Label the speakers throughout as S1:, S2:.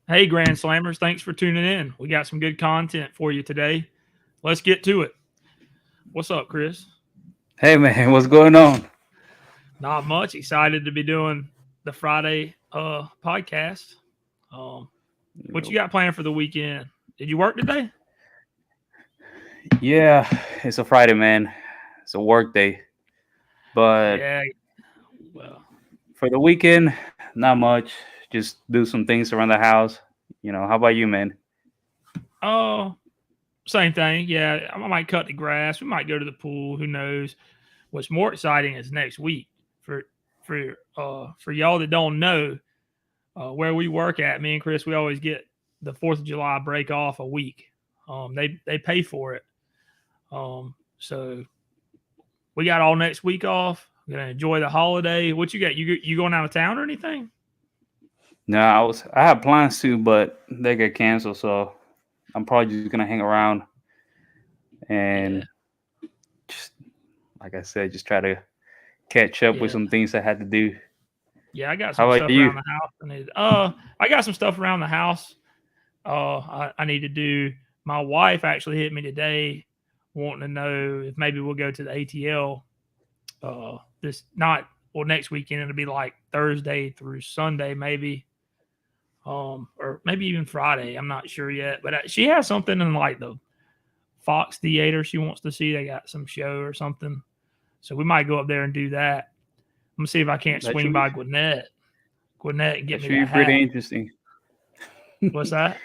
S1: Hey, Grand Slammers, thanks for tuning in. We got some good content for you today. Let's get to it. What's up, Chris?
S2: Hey man, what's going on?
S1: Not much. Excited to be doing the Friday podcast. Um, what you
S2: You
S1: got planned for the weekend? Did you work today?
S2: Yeah, it's a Friday, man. It's a work day. But
S1: Yeah. Well,
S2: for the weekend, not much. Just do some things around the house. How about you, man?
S1: oh, same thing. Yeah, I might cut the grass. We might go to the pool. Who knows? What's more exciting is next week for for y'all that don't know where we work at. Me and Chris, we always get the 4th of July break off a week. They pay for it. So we got all next week off. We're gonna enjoy the holiday. What you got? You going out of town or anything?
S2: No, I had plans to, but they got canceled, so I'm probably just gonna hang around and
S1: Yeah,
S2: just like I said, just try to catch up with
S1: yeah,
S2: some things I had to do.
S1: yeah. I got
S2: How
S1: some
S2: about
S1: stuff
S2: you?
S1: around the house. I got some stuff around the house. I need to do. My wife actually hit me today, wanting to know if maybe we'll go to the ATL. This not well next weekend. It'll be like Thursday through Sunday, maybe. Or maybe even Friday. I'm not sure yet. But she has something in like the Fox Theater she wants to see. They got some show or something. So we might go up there and do that. I'm gonna see if I can't
S2: That
S1: swing
S2: should be
S1: by Gwinnett and
S2: that
S1: get me
S2: should be
S1: that
S2: pretty
S1: hat.
S2: interesting.
S1: What's that?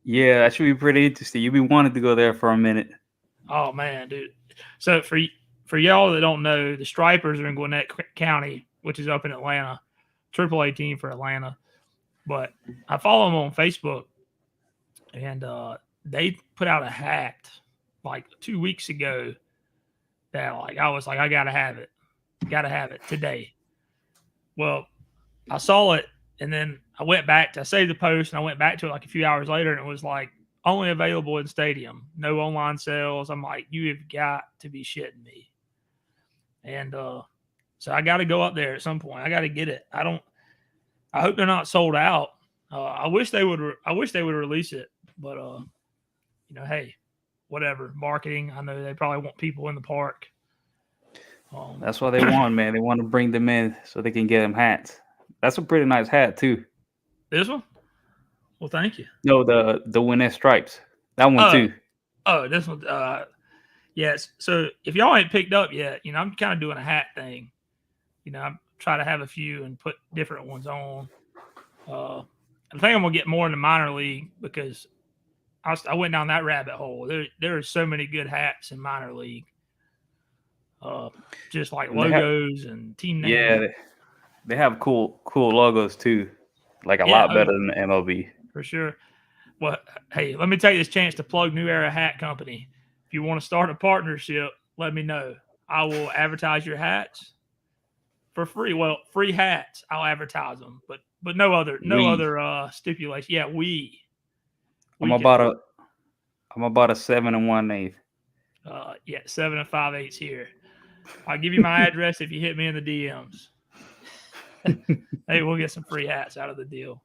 S2: Yeah, that should be pretty interesting. You be wanting to go there for a minute.
S1: Oh man, dude. So for y'all that don't know, the Stripers are in Gwinnett County, which is up in Atlanta. AAA team for Atlanta. But I follow them on Facebook, and they put out a hat like 2 weeks ago that like I was like I gotta have it today. Well, I saw it, and then I saved the post, and I went back to it like a few hours later, and it was like only available in stadium, no online sales. I'm like, you have got to be shitting me. And so I got to go up there at some point. I got to get it. I don't. I hope they're not sold out. I wish they would. I wish they would release it, but hey, whatever. Marketing. I know they probably want people in the park. Um,
S2: That's what they want, man. They want to bring them in so they can get them hats. That's a pretty nice hat too.
S1: this one. Well, thank you.
S2: No, the Winnet stripes. That one
S1: Oh,
S2: too.
S1: this one. Yes. So if y'all ain't picked up yet, I'm kind of doing a hat thing. I try to have a few and put different ones on. Uh, I think I'm gonna get more in the minor league because I went down that rabbit hole. There are so many good hats in minor league, uh, just like
S2: And they have
S1: logos and team names.
S2: yeah, they have cool logos too. Like a
S1: Yeah,
S2: lot better than the MLB.
S1: for sure. Well, hey, let me take this chance to plug New Era Hat Company. If you want to start a partnership, let me know. I will advertise your hats for free. Well, free hats. I'll advertise them, but no
S2: We
S1: other stipulation. Yeah,
S2: I'm
S1: we can
S2: about
S1: do
S2: a
S1: it.
S2: I'm about a 7 1/8.
S1: Yeah, 7 5/8 here. I'll give you my address if you hit me in the DMs. Hey, we'll get some free hats out of the deal.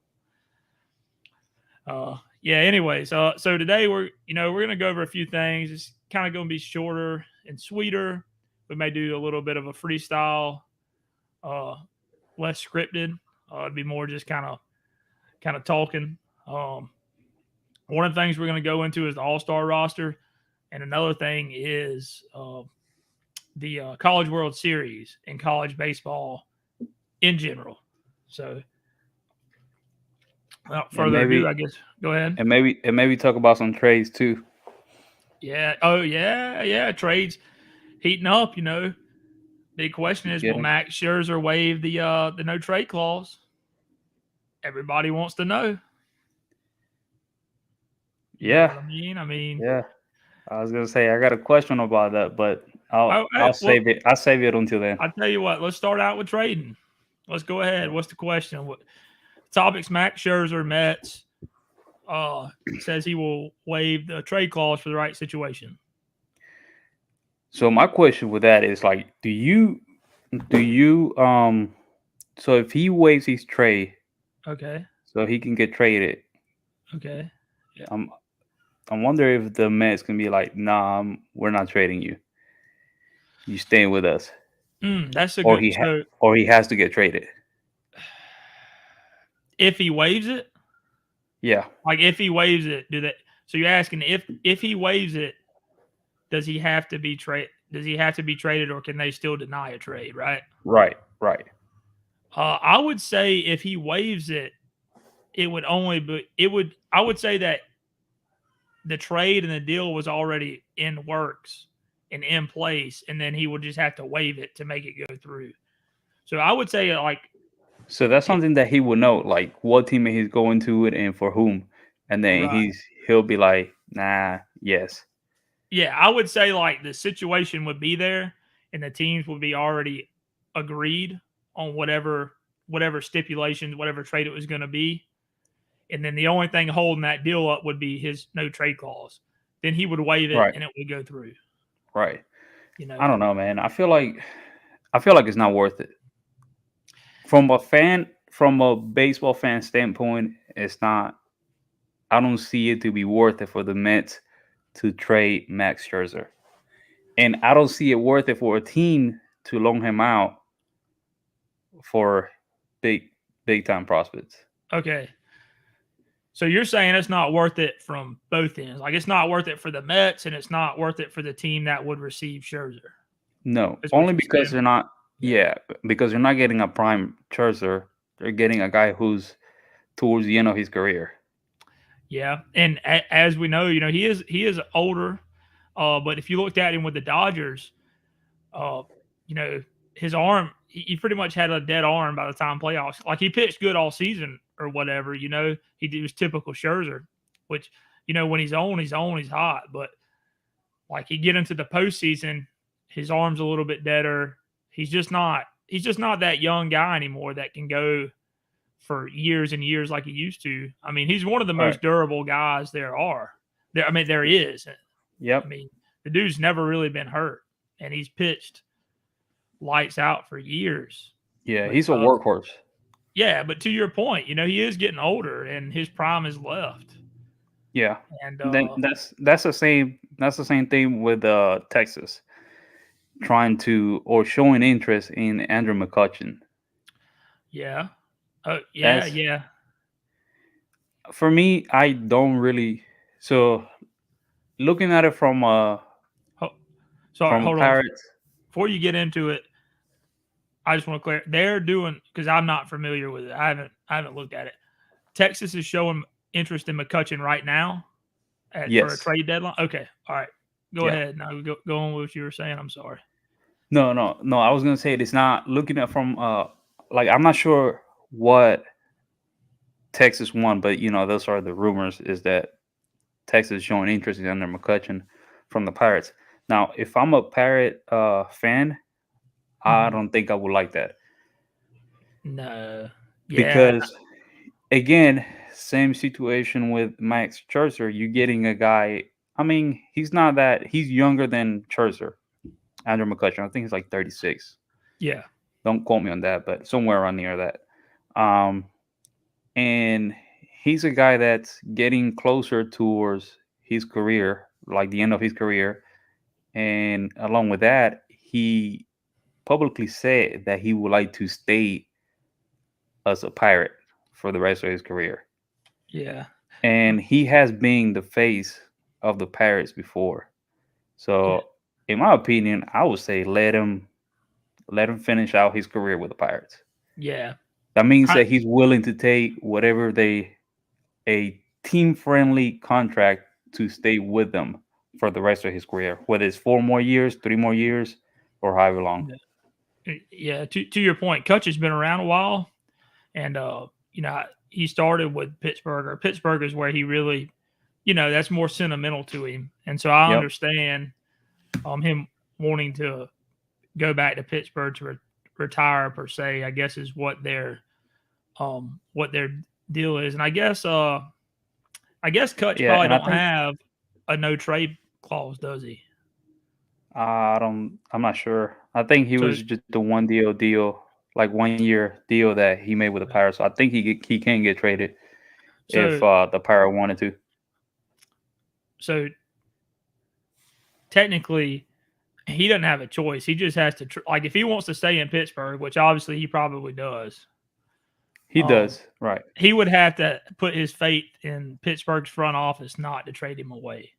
S1: Yeah. Anyways, so today we're gonna go over a few things. It's kind of gonna be shorter and sweeter. We may do a little bit of a freestyle, uh, less scripted. It'd be more just kind of talking. Um, One of the things we're gonna go into is the All Star roster, and another thing is the College World Series and college baseball in general. So, without
S2: And
S1: further ado,
S2: maybe
S1: I guess go ahead.
S2: and maybe talk about some trades too.
S1: Yeah. Oh, yeah. Yeah. Trades heating up. Big question is, will
S2: Getting
S1: Max Scherzer waive the no trade clause? Everybody wants to know. You know
S2: Yeah,
S1: what I mean? I mean,
S2: yeah. I was gonna say I got a question about that, but I'll
S1: oh,
S2: I'll
S1: well,
S2: save it. I'll save it until then.
S1: I tell you what. Let's start out with trading. Let's go ahead. What's the question? What topics? Max Scherzer Mets says he will waive the trade clause for the right situation.
S2: So my question with that is like, do you so if he waives his trade,
S1: Okay.
S2: so he can get traded.
S1: Okay. Yeah.
S2: I wonder if the Mets can be like, nah, we're not trading you. You staying with us,
S1: That's a
S2: or
S1: good. So
S2: or he has to get traded.
S1: if he waives it,
S2: Yeah,
S1: like if he waives it, do that? So you're asking if he waives it, does he have to be trade? Does he have to be traded, or can they still deny a trade? Right.
S2: right, right.
S1: I would say if he waives it, it would only be. It would. I would say that the trade and the deal was already in works and in place, and then he would just have to waive it to make it go through. So I would say like
S2: So that's something that he will know, like what team he's going to it and for whom, and then
S1: right.
S2: he'll be like, nah, yes,
S1: Yeah, I would say like the situation would be there and the teams would be already agreed on whatever stipulations, whatever trade it was going to be. And then the only thing holding that deal up would be his no trade clause. Then he would waive it
S2: right,
S1: and it would go through,
S2: right.
S1: you know.
S2: I don't know, man. I feel like it's not worth it. From a baseball fan standpoint, it's not. I don't see it to be worth it for the Mets to trade Max Scherzer, and I don't see it worth it for a team to loan him out for big big time prospects.
S1: Okay. So you're saying it's not worth it from both ends. Like it's not worth it for the Mets and it's not worth it for the team that would receive Scherzer.
S2: No,
S1: Is what
S2: only
S1: you're
S2: because
S1: saying.
S2: they're not.
S1: Yeah.
S2: Yeah, because they're not getting a prime Scherzer. They're getting a guy who's towards the end of his career.
S1: Yeah. And as we know, he is older. But if you looked at him with the Dodgers, uh, you know, his arm, he pretty much had a dead arm by the time playoffs. Like he pitched good all season or whatever, he was typical Scherzer, which, when he's on, he's hot. But like he get into the postseason, his arm's a little bit deader. He's just not that young guy anymore that can go for years and years like he used to. I mean, he's one of the
S2: Right.
S1: most durable guys there are. There is. I
S2: Yep.
S1: mean, the dude's never really been hurt, and he's pitched lights out for years.
S2: Yeah,
S1: But
S2: he's a workhorse.
S1: yeah, but to your point, he is getting older, and his prime is left.
S2: Yeah.
S1: And
S2: Then that's the same thing with Texas trying to or showing interest in Andrew McCutcheon.
S1: yeah, yeah,
S2: That's
S1: yeah.
S2: for me. I don't really so looking at it
S1: Sorry,
S2: from a
S1: hold on.
S2: Pirates.
S1: Before you get into it, I just want to clear. They're doing because I'm not familiar with it. I haven't looked at it. Texas is showing interest in McCutcheon right now for a
S2: Yes.
S1: trade deadline. Okay, all right. Go
S2: Yeah.
S1: ahead. Now go on with what you were saying. I'm sorry.
S2: No, no, no. I was gonna say it's not looking at from like I'm not sure what Texas won, but those are the rumors is that Texas showing interest in Andrew McCutcheon from the Pirates. Now, if I'm a Pirate fan, I
S1: Mhm.
S2: don't think I would like that
S1: No. Yeah.
S2: because again, same situation with Max Scherzer. You're getting a guy. I mean, he's not that. He's younger than Scherzer, Andrew McCutcheon. I think he's like 36.
S1: Yeah.
S2: Don't quote me on that, but somewhere around near that. Um, and he's a guy that's getting closer towards his career, like the end of his career. And along with that, he publicly said that he would like to stay as a Pirate for the rest of his career.
S1: Yeah.
S2: And he has been the face of the Pirates before.
S1: Yeah.
S2: So, in my opinion, I would say let him finish out his career with the Pirates.
S1: Yeah.
S2: That means
S1: I,
S2: that he's willing to take whatever a team friendly contract to stay with them for the rest of his career, whether it's 4 more years, 3 more years, or however long.
S1: yeah. To your point, Kutch has been around a while, and he started with Pittsburgh. Or Pittsburgh is where he really, that's more sentimental to him, and so I
S2: Yep.
S1: understand him wanting to go back to Pittsburgh to retire per se. I guess is what their deal is, and I guess Kutch
S2: Yeah,
S1: probably
S2: and I
S1: don't
S2: think
S1: have a no trade clause, does he?
S2: I'm not sure. I think he
S1: So
S2: was just the like 1 year deal that he made with the Pirates. So I think he can get traded. if
S1: So
S2: the Pirate wanted to.
S1: so technically, he doesn't have a choice. He just has to like if he wants to stay in Pittsburgh, which obviously he probably does.
S2: He does, right?
S1: He would have to put his faith in Pittsburgh's front office not to trade him away.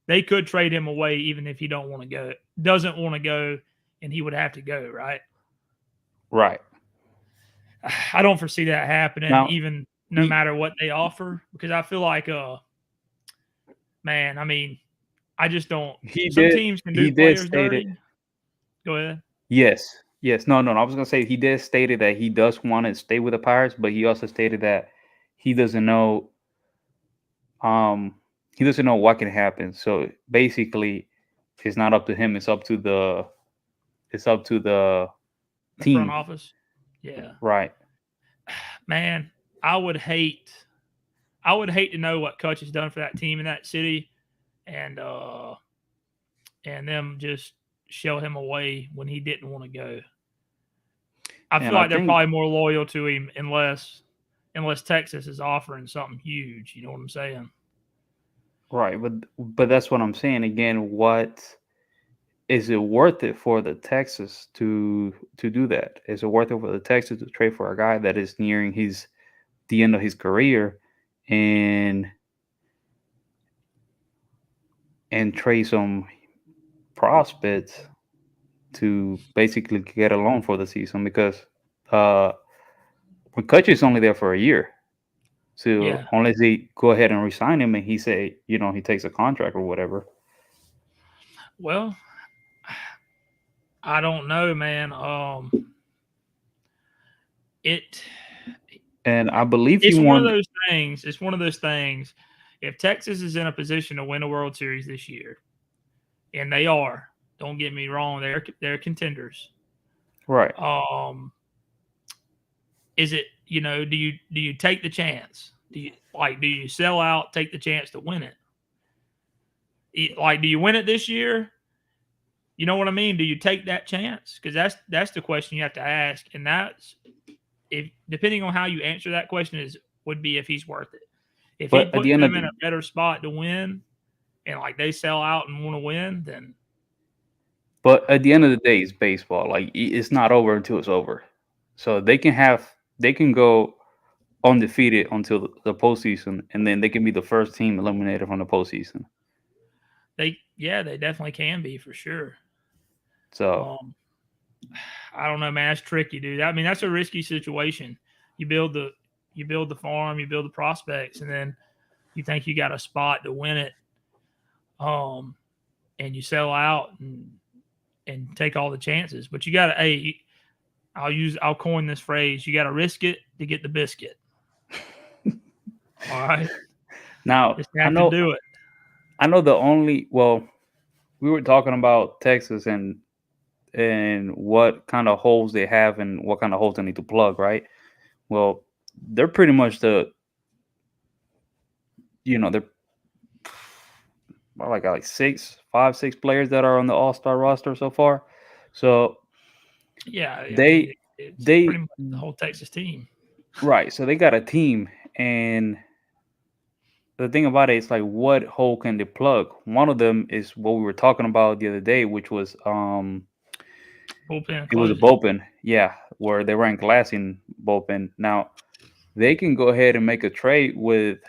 S1: They could trade him away even if he doesn't want to go, and he would have to go, right?
S2: Right.
S1: I don't foresee that happening,
S2: Now,
S1: even no matter what they offer, because I feel like, man, I mean, I just don't. Some teams can do players dirty. Go ahead.
S2: Yes. No. I was gonna say he did stated that he does want to stay with the Pirates, but he also stated that he doesn't know. He doesn't know what can happen. So basically, it's not up to him. It's up to the team.
S1: Front office. Yeah.
S2: Right.
S1: Man, I would hate to know what Kutch has done for that team in that city, and them just show him away when he didn't want to go. I feel like they're probably more loyal to him unless Texas is offering something huge. You know what I'm saying?
S2: Right, but that's what I'm saying again. What is it worth it for the Texas to do that? Is it worth it for the Texas to trade for a guy that is nearing the end of his career and trade some prospects to basically get a loan for the season? Because Kutch is only there for a year. So unless they go ahead and resign him and he say, he takes a contract or whatever.
S1: Well, I don't know, man.
S2: And I believe
S1: it's one of those things. It's one of those things. If Texas is in a position to win a World Series this year, and they are, don't get me wrong, they're contenders.
S2: Right.
S1: Is it, do you take the chance? Do you sell out, take the chance to win it? Do you win it this year? You know what I mean? Do you take that chance? Because that's the question you have to ask, and that's if depending on how you answer that question would be if he's worth it. If he puts them in a better spot to win, and they sell out and want to win, then.
S2: But at the end of the day, it's baseball. It's not over until it's over. So they can go undefeated until the postseason, and then they can be the first team eliminated from the postseason.
S1: They definitely can be for sure.
S2: So
S1: I don't know, man. That's tricky, dude. I mean, that's a risky situation. You build the farm, you build the prospects, and then you think you got a spot to win it, and you sell out and take all the chances. But you got to, I'll coin this phrase: you got to risk it to get the biscuit. All right.
S2: Now
S1: just have to do it.
S2: I know we were talking about Texas and what kind of holes they have and what kind of holes they need to plug, right? Well, they're pretty much they're like 6 players that are on the All-Star roster so far. So
S1: it's pretty much the whole Texas team.
S2: Right. So they got a team, and the thing about it is what hole can they plug? One of them is what we were talking about the other day, which was
S1: bullpen.
S2: It was a bullpen, where they ran Glass in bullpen. Now they can go ahead and make a trade with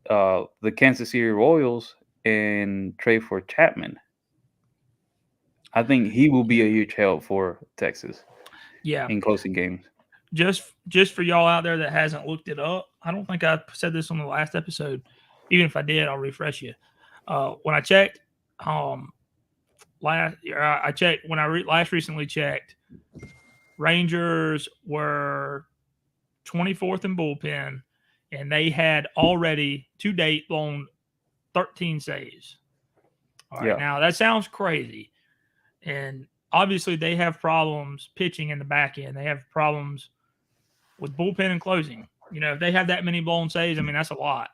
S2: the Kansas City Royals and trade for Chapman. I think he will be a huge help for Texas.
S1: Yeah,
S2: in closing games.
S1: Just for y'all out there that hasn't looked it up, I don't think I said this on the last episode. Even if I did, I'll refresh you. When I checked, last recently checked, Rangers were 24th in bullpen, and they had already to date blown 13 saves. All right, now that sounds crazy, and obviously they have problems pitching in the back end. They have problems with bullpen and closing. If they have that many blown saves, I mean, that's a lot.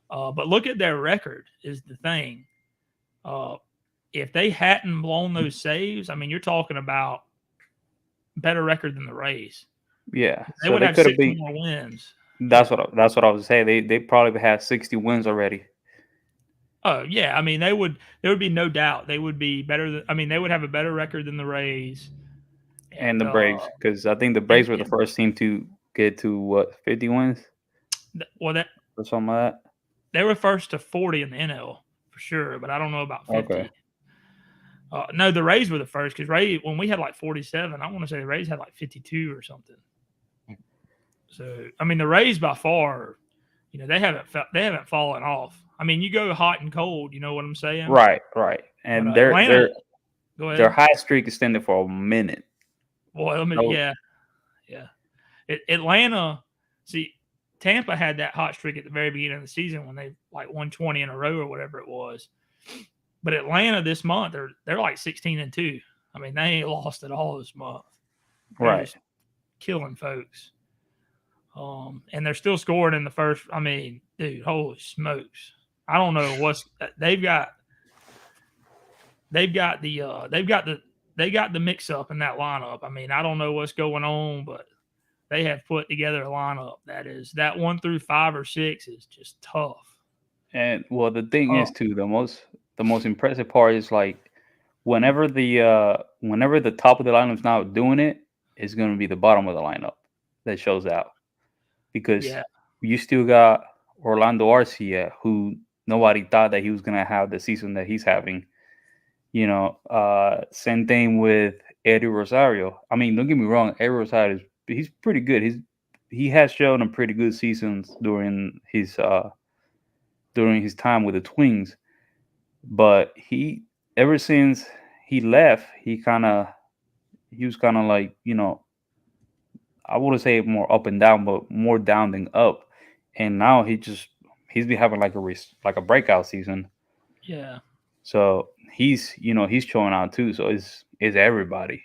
S1: But look at their record is the thing. If they hadn't blown those saves, I mean, you're talking about better record than the Rays.
S2: Yeah.
S1: They would have 6 more wins.
S2: That's what I was saying. They probably had 60 wins already.
S1: Oh yeah, I mean there would be no doubt they would be better than, I mean they would have a better record than the Rays
S2: And
S1: and
S2: the Braves, because I think the Braves were the
S1: and
S2: first team to get to what 50 wins
S1: well that
S2: or something like
S1: they were first to 40 in the NL for sure, but I don't know about
S2: that. Okay.
S1: 50. No, the Rays were the first because when we had like 47, I want to say the Rays had like 52 or something. So I mean the Rays by far, they haven't fallen off. I mean you go hot and cold, you know what I'm saying?
S2: Right.
S1: But
S2: And
S1: Atlanta, go
S2: their
S1: ahead.
S2: high streak extended for a minute.
S1: Well,
S2: So,
S1: yeah. Atlanta, see, Tampa had that hot streak at the very beginning of the season when they like won 20 in a row or whatever it was. But Atlanta this month, they're like 16-2. I mean, they ain't lost at all this month. They're
S2: right.
S1: just killing folks. And they're still scoring in the first. I mean, dude, holy smokes! I don't know what's they've got. They've got the mix up in that lineup. I mean, I don't know what's going on, but they have put together a lineup that 1 through 5 or 6 is just tough.
S2: And well, the thing is too, the most impressive part is like whenever the top of the lineup's not doing it, it's going to be the bottom of the lineup that shows out, because
S1: Yeah,
S2: you still got Orlando Arcia, who nobody thought that he was going to have the season that he's having. Same thing with Eddie Rosario. I mean, don't get me wrong, Eddie Rosario he's pretty good. He has shown a pretty good seasons during his time with the Twins, but ever since he left, he was kind of like, I wouldn't say more up and down, but more down than up. And now he's been having like a breakout season.
S1: yeah,
S2: So he's showing out too. So it's everybody.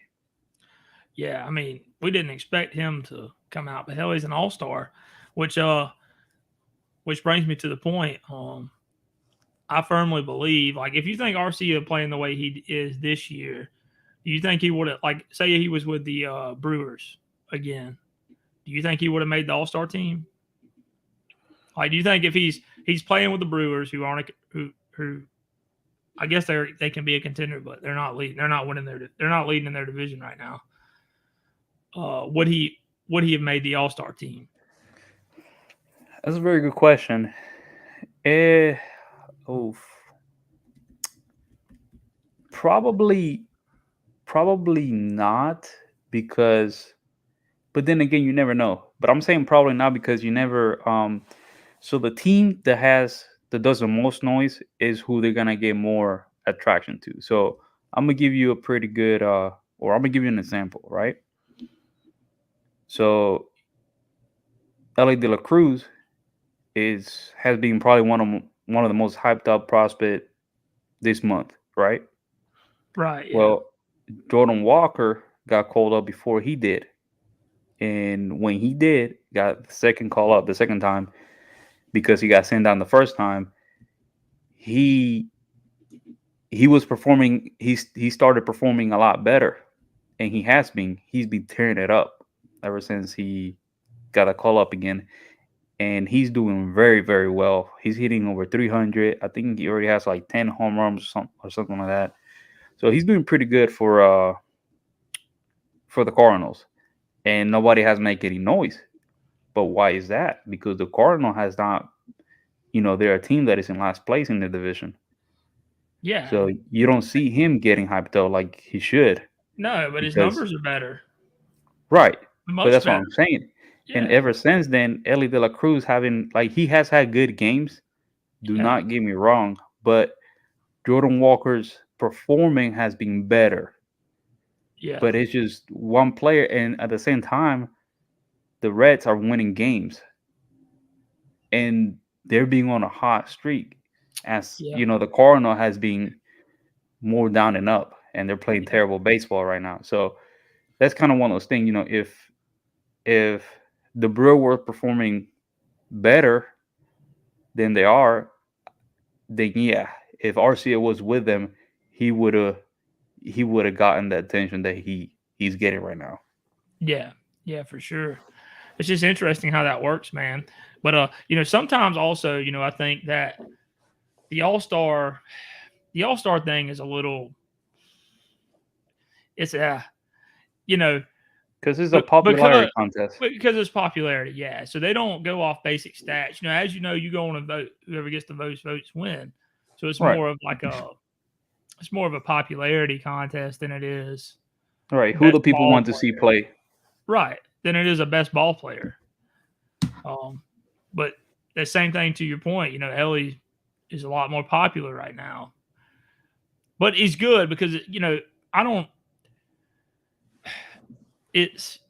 S1: yeah. I mean, we didn't expect him to come out, but hell, he's an all-star, which brings me to the point. I firmly believe, like, if you think Arcia playing the way he is this year, do you think he would have, like, say he was with the Brewers again? Do you think he would have made the All-Star team? Like, do you think if he's playing with the Brewers, who aren't who I guess they can be a contender, but they're not leading. They're not leading in their division right now. Would he have made the All-Star team?
S2: That's a very good question. Probably not, because, but then again, you never know. But I'm saying probably not because you never. So the team that does the most noise is who they're gonna get more attraction to. So I'm gonna give you a pretty good, or I'm gonna give you an example, right? So Ellie De La Cruz has been probably one of the most hyped up prospect this month, right?
S1: Right. Yeah.
S2: Well, Jordan Walker got called up before he did. And when he did, got the second call up the second time, because he got sent down the first time, he was performing, he started performing a lot better. And he's been tearing it up ever since he got a call up again. And he's doing very, very well. He's hitting over 300. I think he already has like 10 home runs or something like that. So he's doing pretty good for the Cardinals, and nobody has made any noise. But why is that? Because the Cardinal has not, they're a team that is in last place in the division.
S1: Yeah.
S2: So you don't see him getting hyped up like he should.
S1: No, but his numbers are better.
S2: Right. But that's
S1: better.
S2: what I'm saying.
S1: Yeah.
S2: And ever since then, Ellie De La Cruz he has had good games. Do not get me wrong, but Jordan Walker's performing has been better.
S1: Yeah.
S2: But it's just one player, and at the same time, the Reds are winning games, and they're being on a hot streak. As the Cardinal has been more down and up, and they're playing terrible baseball right now. So that's kind of one of those things. If the Brewers were performing better than they are, then yeah, if Arcia was with them, he would have gotten the attention that he's getting right now.
S1: Yeah, for sure. it's just interesting how that works, man. But sometimes also, I think that the All-Star thing is a little, it's you know,
S2: Because it's a
S1: but
S2: popularity contest.
S1: because it's popularity, yeah. So they don't go off basic stats. As you know, you go on and vote. Whoever gets the most votes win. So it's
S2: Right.
S1: more of like a popularity contest than it is
S2: Right. Who
S1: best
S2: do people
S1: ball
S2: want to see
S1: player.
S2: play?
S1: Right. Than it is a best ball player. But the same thing to your point, Ellie is a lot more popular right now. But he's good because I don't. It's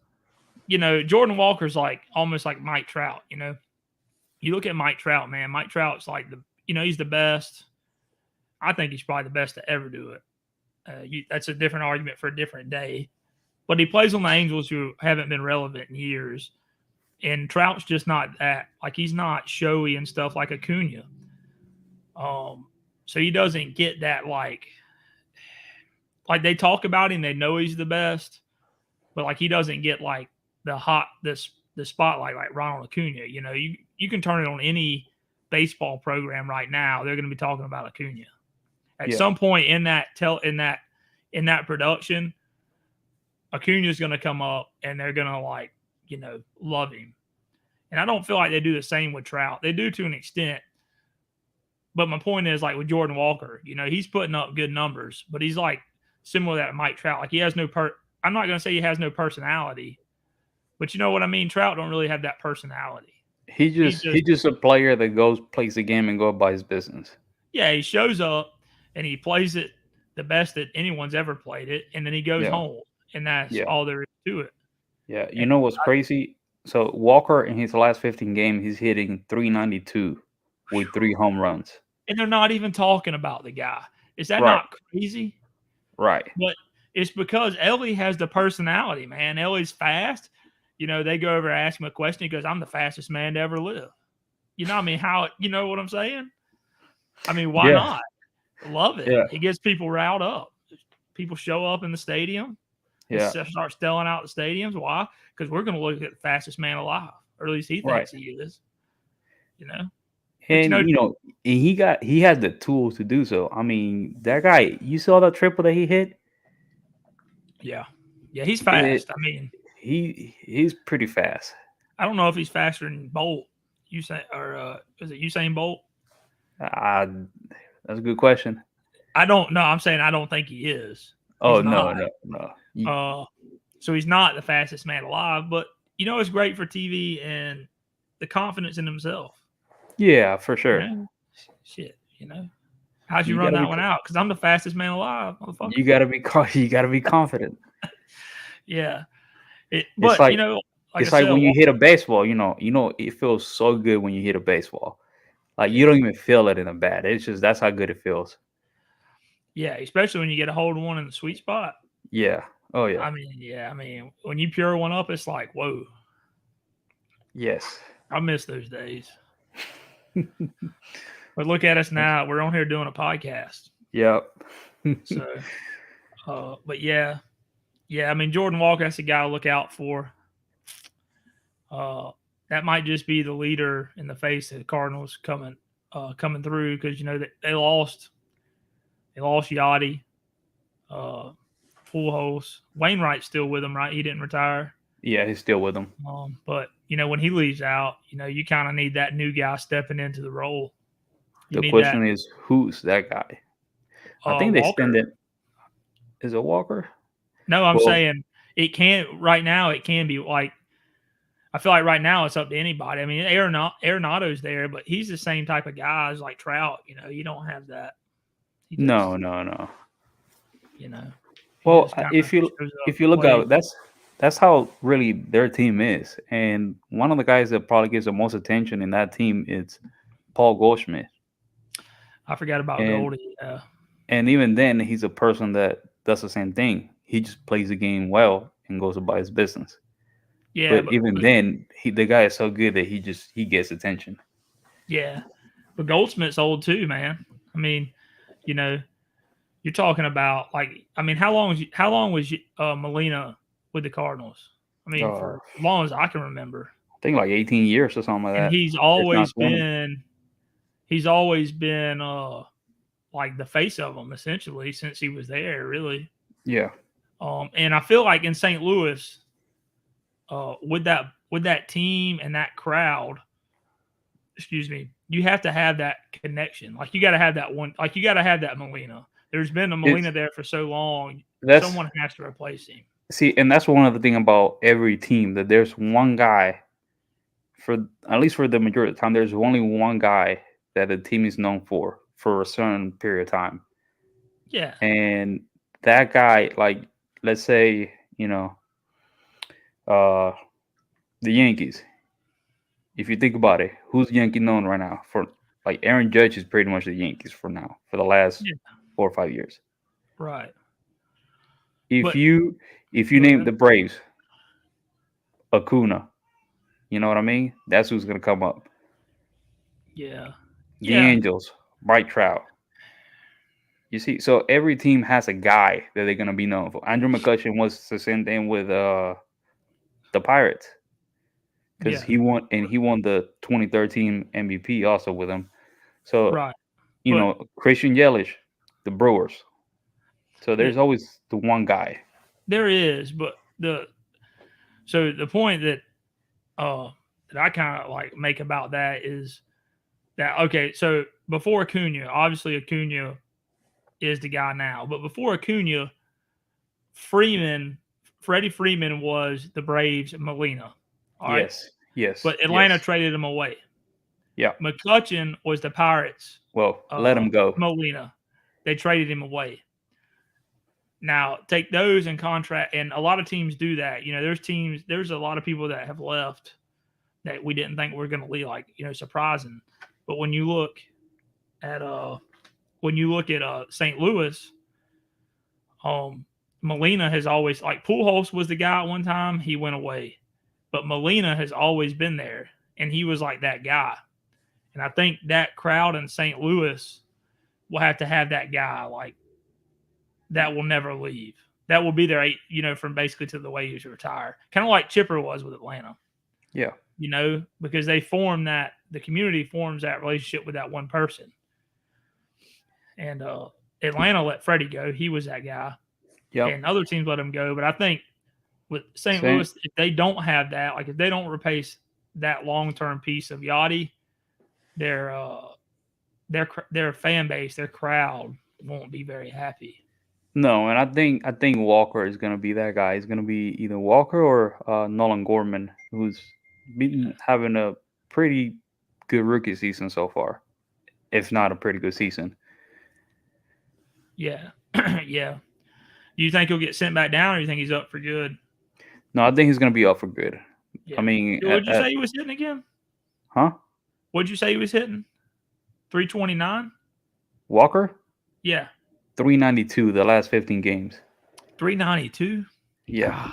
S1: Jordan Walker's like almost like Mike Trout. You look at Mike Trout, man. Mike Trout's like he's the best. I think he's probably the best to ever do it. That's a different argument for a different day. But he plays on the Angels, who haven't been relevant in years. And Trout's just not that. Like, he's not showy and stuff like Acuna. So he doesn't get that, like they talk about him, they know he's the best, but like he doesn't get like the spotlight like Ronald Acuna. You can turn it on any baseball program right now, they're going to be talking about Acuna. At some point in that production, Acuna is going to come up and they're going to love him. And I don't feel like they do the same with Trout. They do to an extent. But my point is, like with Jordan Walker, he's putting up good numbers, but he's like similar to that Mike Trout. Like he has no I'm not going to say he has no personality, but you know what I mean? Trout don't really have that personality.
S2: He's just a player that plays the game and go about his business.
S1: Yeah, he shows up and he plays it the best that anyone's ever played it, and then he goes home, and that's all there is to it.
S2: Yeah, you know what's crazy? So Walker in his last 15 games, he's hitting 392 with 3 home runs.
S1: And they're not even talking about the guy. Is that not crazy?
S2: Right.
S1: But it's because Ellie has the personality, man. Ellie's fast. They go over and ask him a question. He goes, "I'm the fastest man to ever live." I mean, how, you know what I'm saying? I mean, why not? Love it.
S2: Yeah.
S1: He gets people riled up. People show up in the stadium.
S2: Yeah.
S1: Start selling out the stadiums. Why? Because we're going to look at the fastest man alive, or at least he thinks he is.
S2: And he has the tools to do so. I mean, that guy, you saw that triple that he hit?
S1: Yeah, he's fast. I mean,
S2: he's pretty fast.
S1: I don't know if he's faster than Bolt. Is it Usain Bolt?
S2: That's a good question.
S1: I don't know. I'm saying I don't think he is.
S2: Oh, no.
S1: So he's not the fastest man alive, but it's great for TV and the confidence in himself.
S2: Yeah, for sure.
S1: Shit, how'd you run that one out? Because I'm the fastest man alive, motherfucker.
S2: You gotta be confident.
S1: Yeah,
S2: it's like when you hit a baseball. It feels so good when you hit a baseball. Like you don't even feel it in a bat. It's just that's how good it feels.
S1: Yeah, especially when you get a hold of one in the sweet spot.
S2: Yeah. Oh yeah.
S1: I mean, when you pure one up, it's like, whoa.
S2: Yes.
S1: I miss those days. But look at us now. We're on here doing a podcast.
S2: Yep.
S1: But yeah. I mean, Jordan Walker, that's a guy to look out for. That might just be the leader in the face of the Cardinals coming through because they lost Yachty, Pujols. Wainwright's still with them, right? He didn't retire.
S2: Yeah, he's still with them.
S1: But when he leaves out, you kind of need that new guy stepping into the role.
S2: The question is, who's that guy? I think they extended. Is it Walker?
S1: No, I'm saying it can't. Right now, it can be like. I feel like right now it's up to anybody. I mean, Arenado's there, but he's the same type of guy as like Trout. You don't have that.
S2: No.
S1: Well,
S2: if you look at it, that's how really their team is, and one of the guys that probably gets the most attention in that team is Paul Goldschmidt.
S1: I forgot about Goldie. Yeah.
S2: And even then, he's a person that does the same thing. He just plays the game well and goes about his business. Yeah, but even then, the guy is so good that he gets attention.
S1: Yeah, but Goldschmidt's old too, man. I mean, you're talking about how long was Molina with the Cardinals? I mean, for as long as I can remember.
S2: think like 18 years or something like
S1: and
S2: that.
S1: he's
S2: If not
S1: always
S2: 20.
S1: been like the face of them essentially since he was there, really.
S2: Yeah.
S1: And I feel like in St. Louis, with that team and that crowd, excuse me, you have to have that connection. Like you got to have that one. Like you got to have that Molina. There's been a Molina there for so long. Someone has to replace him.
S2: See, and that's one of the thing about every team, that there's one guy, for at least for the majority of the time, there's only one guy that the team is known for a certain period of time.
S1: Yeah.
S2: And that guy, like, let's say, the Yankees. If you think about it, who's Yankee known right now for? Like Aaron Judge is pretty much the Yankees for now, for the last 4 or 5 years.
S1: Right.
S2: If you name the Braves, Acuna, you know what I mean? That's who's gonna come up.
S1: Yeah.
S2: The Angels, Mike Trout. You see, so every team has a guy that they're gonna be known for. Andrew McCutchen was the same thing with the Pirates, because he won the 2013 MVP also with him. So Christian Yelich, the Brewers. So there's always the one guy.
S1: There is, but the point that I kind of like make about that is that, okay, so before Acuna, obviously Acuna is the guy now, but before Acuna, Freddie Freeman was the Braves' Molina. All right?
S2: Yes.
S1: But Atlanta traded him away.
S2: Yeah.
S1: McCutchen was the Pirates.
S2: Well, let him go.
S1: Molina. They traded him away. Now, take those in contrast, and a lot of teams do that. There's a lot of people that have left that we didn't think were going to leave, like, surprising. But when you look at St. Louis, Molina has always, like, Pujols was the guy at one time, he went away. But Molina has always been there, and he was like that guy. And I think that crowd in St. Louis will have to have that guy, like, that will never leave. That will be there, from basically to the way he's retired. Kind of like Chipper was with Atlanta.
S2: Yeah.
S1: Because they the community forms that relationship with that one person. And Atlanta let Freddie go. He was that guy.
S2: Yep.
S1: And other teams let him go. But I think with St. Louis, if they don't have that, like if they don't replace that long-term piece of Yachty, their fan base, their crowd won't be very happy.
S2: No, and I think Walker is going to be that guy. He's going to be either Walker or Nolan Gorman, who's been having a pretty good rookie season so far, if not a pretty good season.
S1: Yeah. Yeah. Do you think he'll get sent back down, or do you think he's up for good?
S2: No, I think he's going to be up for good.
S1: Yeah. I mean, what did you say he was hitting again?
S2: Huh?
S1: What did you say he was hitting? 329?
S2: Walker?
S1: Yeah.
S2: 392 the last 15 games.
S1: 392?
S2: Yeah.
S1: God,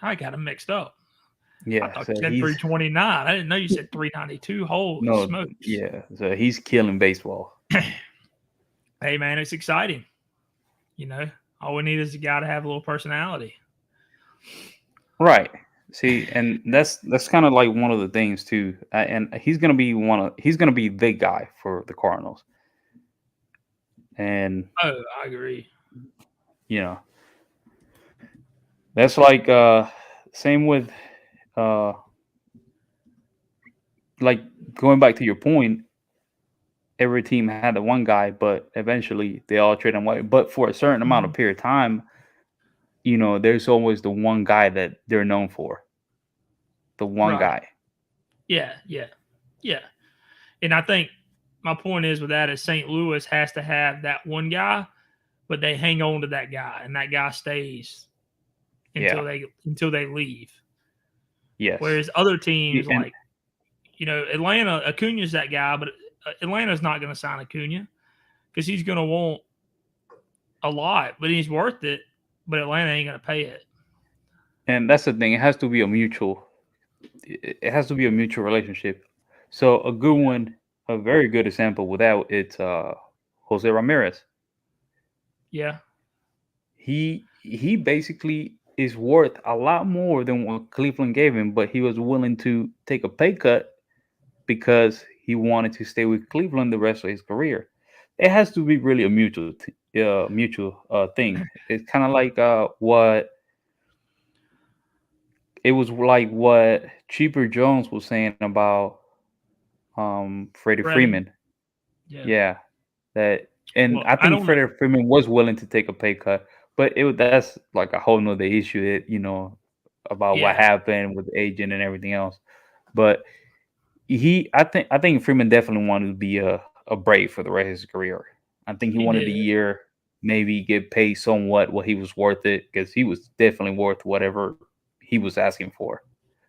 S1: I got him mixed up.
S2: Yeah.
S1: I thought you said 329. I didn't know you said 392. Holy smokes.
S2: Yeah. So he's killing baseball.
S1: Hey, man, it's exciting. All we need is a guy to have a little personality.
S2: Right. See, and that's kind of like one of the things too. And he's gonna be the guy for the Cardinals. And
S1: I agree.
S2: That's like same with like going back to your point, every team had the one guy, but eventually they all trade him away. But for a certain amount of period of time, there's always the one guy that they're known for. The one guy.
S1: Yeah. And I think my point is with that is St. Louis has to have that one guy, but they hang on to that guy, and that guy stays until they leave.
S2: Yes.
S1: Whereas other teams Atlanta, Acuna's that guy, but Atlanta's not going to sign Acuna because he's going to want a lot, but he's worth it. But Atlanta ain't going to pay it.
S2: And that's the thing; it has to be a mutual. It has to be a mutual relationship. So a good one, a very good example with that, it's Jose Ramirez.
S1: Yeah.
S2: He basically is worth a lot more than what Cleveland gave him, but he was willing to take a pay cut because he wanted to stay with Cleveland the rest of his career. It has to be really a mutual thing. It's kind of like what it was like what Cheaper Jones was saying about Freddie
S1: Freddie.
S2: Freeman.
S1: Yeah.
S2: Yeah, that, and
S1: Well,
S2: I
S1: I
S2: think
S1: don't know.
S2: Freddie Freeman was willing to take a pay cut, but that's like a whole nother issue. About what
S1: Yeah.
S2: happened with the agent and everything else. But I think Freeman definitely wanted to be a Brave for the rest of his career. I think he
S1: He
S2: wanted a
S1: did.
S2: year, maybe get paid somewhat what he was worth it, because he was definitely worth whatever he was asking for.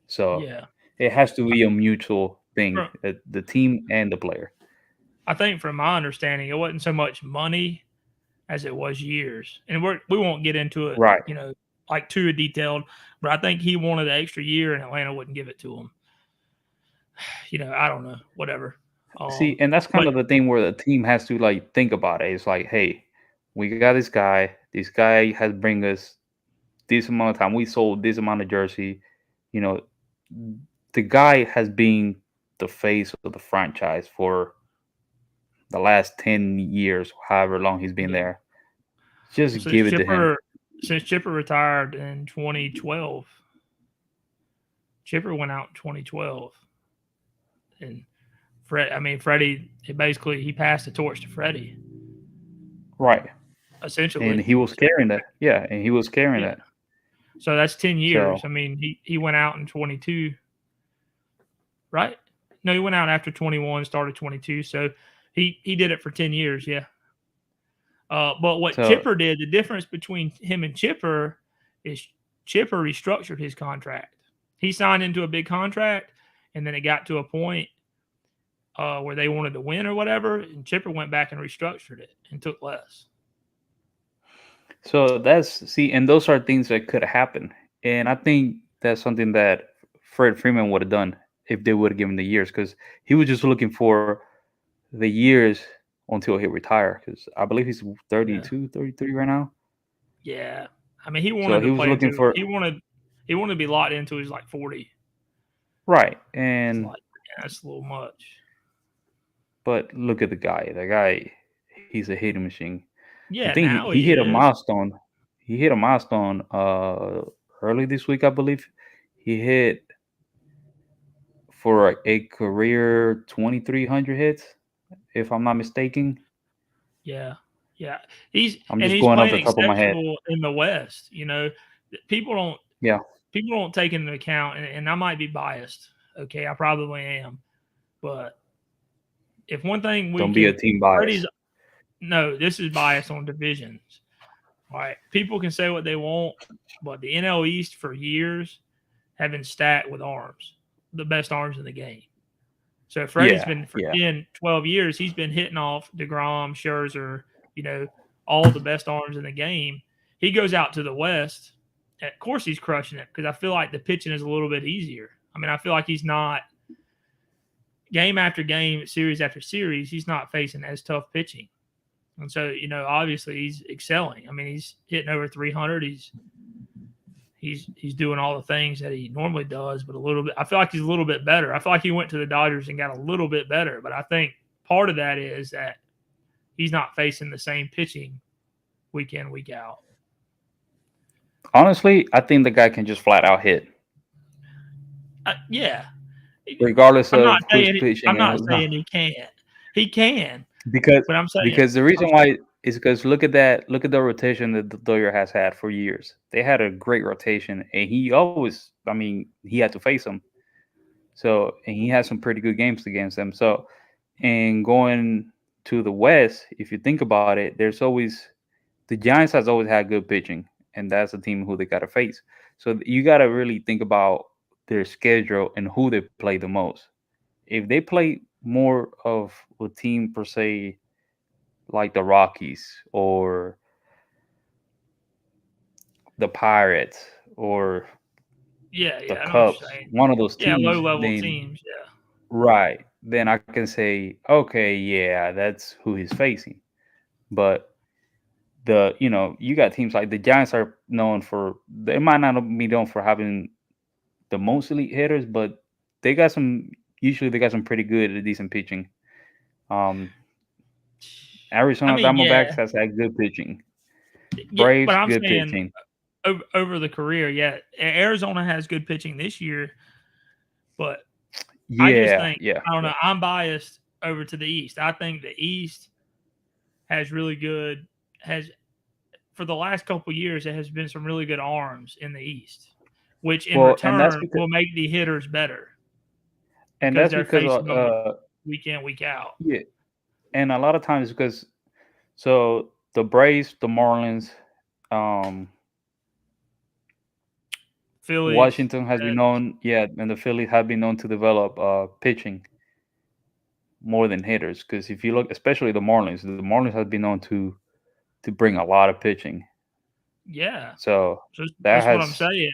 S2: So
S1: Yeah.
S2: it has to be a mutual thing,
S1: From,
S2: the team and the player.
S1: I think from my understanding, it wasn't so much money as it was years. And we won't get into it,
S2: Right.
S1: like too detailed, but I think he wanted an extra year and Atlanta wouldn't give it to him. I don't know, whatever.
S2: See, and that's kind
S1: But
S2: of the thing where the team has to like think about it. It's like, hey, we got this guy. This guy has bring us this amount of time. We sold this amount of jersey. You know, the guy has been the face of the franchise for the last 10 years, however long he's been
S1: yeah,
S2: there. Just
S1: since
S2: give it to him.
S1: Chipper retired in 2012, Chipper went out in 2012, and Freddie. Basically, he passed the torch to Freddie,
S2: Right. And
S1: essentially.
S2: he was
S1: So
S2: carrying that. Yeah, and he was carrying
S1: yeah,
S2: that.
S1: so that's 10 years.
S2: So
S1: He went out in 22, right? No, he went out after 21, started 22. So he did it for 10 years. Yeah. But what
S2: so
S1: Chipper did, the difference between him and Chipper is Chipper restructured his contract. He signed into a big contract, and then it got to a point where they wanted to win or whatever, and Chipper went back and restructured it and took less.
S2: So and those are things that could happen. And I think that's something that Fred Freeman would have done if they would have given the years, because he was just looking for the years until he retire. Because I believe he's
S1: Yeah,
S2: 32, 33 right now.
S1: yeah. He
S2: So
S1: wanted
S2: he
S1: to
S2: was
S1: play
S2: looking
S1: into.
S2: for
S1: He wanted to be locked into his like 40.
S2: right.
S1: It's
S2: And
S1: like that's a little much.
S2: but look at the guy. The guy, he's a hitting machine. I
S1: Yeah,
S2: think
S1: now
S2: he
S1: he
S2: hit a
S1: is.
S2: milestone. He hit a milestone early this week, I believe. He hit for a career 2,300 hits, if I'm not mistaken.
S1: Yeah, yeah.
S2: I'm
S1: And
S2: just
S1: he's
S2: going off
S1: playing
S2: the top of my head.
S1: exceptional in the West. People don't
S2: Yeah,
S1: people don't take into account, and I might be biased. Okay, I probably am, but if one thing we
S2: don't be a
S1: can,
S2: team bias.
S1: Freddie's no, this is biased on divisions. All right, people can say what they want, but the NL East for years have been stacked with arms, the best arms in the game. So Freddie's
S2: Yeah,
S1: been for
S2: yeah,
S1: 10, 12 years, he's been hitting off DeGrom, Scherzer, all the best arms in the game. He goes out to the West. Of course, he's crushing it because I feel like the pitching is a little bit easier. I feel like he's not game after game, series after series, he's not facing as tough pitching. And so, obviously he's excelling. He's hitting over 300. He's doing all the things that he normally does, but a little bit. I feel like he's a little bit better. I feel like he went to the Dodgers and got a little bit better, but I think part of that is that he's not facing the same pitching week in, week out.
S2: honestly, I think the guy can just flat out hit,
S1: Yeah,
S2: regardless
S1: I'm not
S2: of who's
S1: saying I'm
S2: pitching and
S1: not
S2: who's not.
S1: saying he can't. He can,
S2: Because
S1: but I'm saying
S2: because the reason why is because look at the rotation that the Doyer has had for years. They had a great rotation, and he always, he had to face them. So, and he had some pretty good games against them. So, and going to the West, if you think about it, the Giants has always had good pitching, and that's a team who they got to face. So you got to really think about their schedule and who they play the most. If they play more of a team per se, like the Rockies or the Pirates or the
S1: yeah, I know what
S2: Cubs,
S1: you're saying.
S2: one of those
S1: Yeah,
S2: teams,
S1: low level
S2: then
S1: teams. Yeah,
S2: right, then I can say, okay, yeah, that's who he's facing. But you got teams like the Giants are known for, they might not be known for having the most elite hitters, but they got some. Usually, they got some pretty good, decent pitching. Um,
S1: I
S2: Arizona
S1: mean,
S2: Diamondbacks
S1: yeah,
S2: has had good pitching.
S1: yeah, but
S2: Braves,
S1: I'm
S2: good
S1: saying
S2: pitching.
S1: over the career, yeah, Arizona has good pitching this year, but I just
S2: Yeah,
S1: think
S2: yeah,
S1: I don't
S2: yeah.
S1: know. I'm biased over to the East. I think the East has really good has for the last couple years. It has been some really good arms in the East, which in
S2: Well, and that's
S1: return
S2: because
S1: will make the hitters better
S2: and
S1: because
S2: that's
S1: they're
S2: because
S1: facing them week in week out.
S2: yeah, and a lot of times because so the Braves, the Marlins, um,
S1: Phillies,
S2: Washington has been
S1: Mets,
S2: known, yeah, and the Phillies have been known to develop pitching more than hitters. Because if you look, especially the Marlins have been known to bring a lot of pitching.
S1: yeah.
S2: So
S1: So
S2: that
S1: that's what I'm
S2: has,
S1: saying.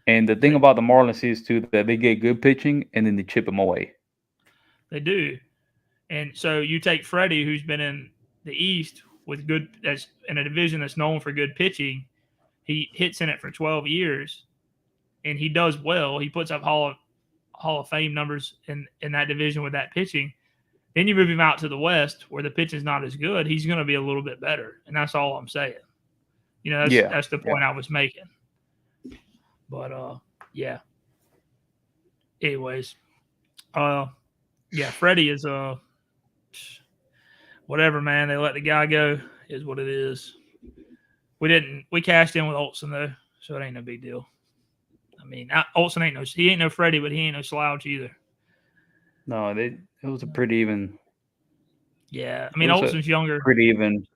S2: and the thing about the Marlins is too that they get good pitching and then they chip them away.
S1: They do. And so you take Freddie, who's been in the East with good, that's in a division that's known for good pitching. He hits in it for 12 years, and he does well. He puts up Hall of Fame numbers in that division with that pitching. Then you move him out to the West, where the pitch is not as good. He's going to be a little bit better, and that's all I'm saying.
S2: Yeah,
S1: That's the
S2: yeah.
S1: point I was making. But yeah. Anyways, yeah, Freddie is whatever, man. They let the guy go, is what it is. We cashed in with Olson though, so it ain't no big deal. I mean, Olson he ain't no Freddie, but he ain't no slouch either.
S2: No, it was a pretty even.
S1: Yeah, I
S2: It
S1: mean
S2: was a
S1: Olson's younger.
S2: pretty even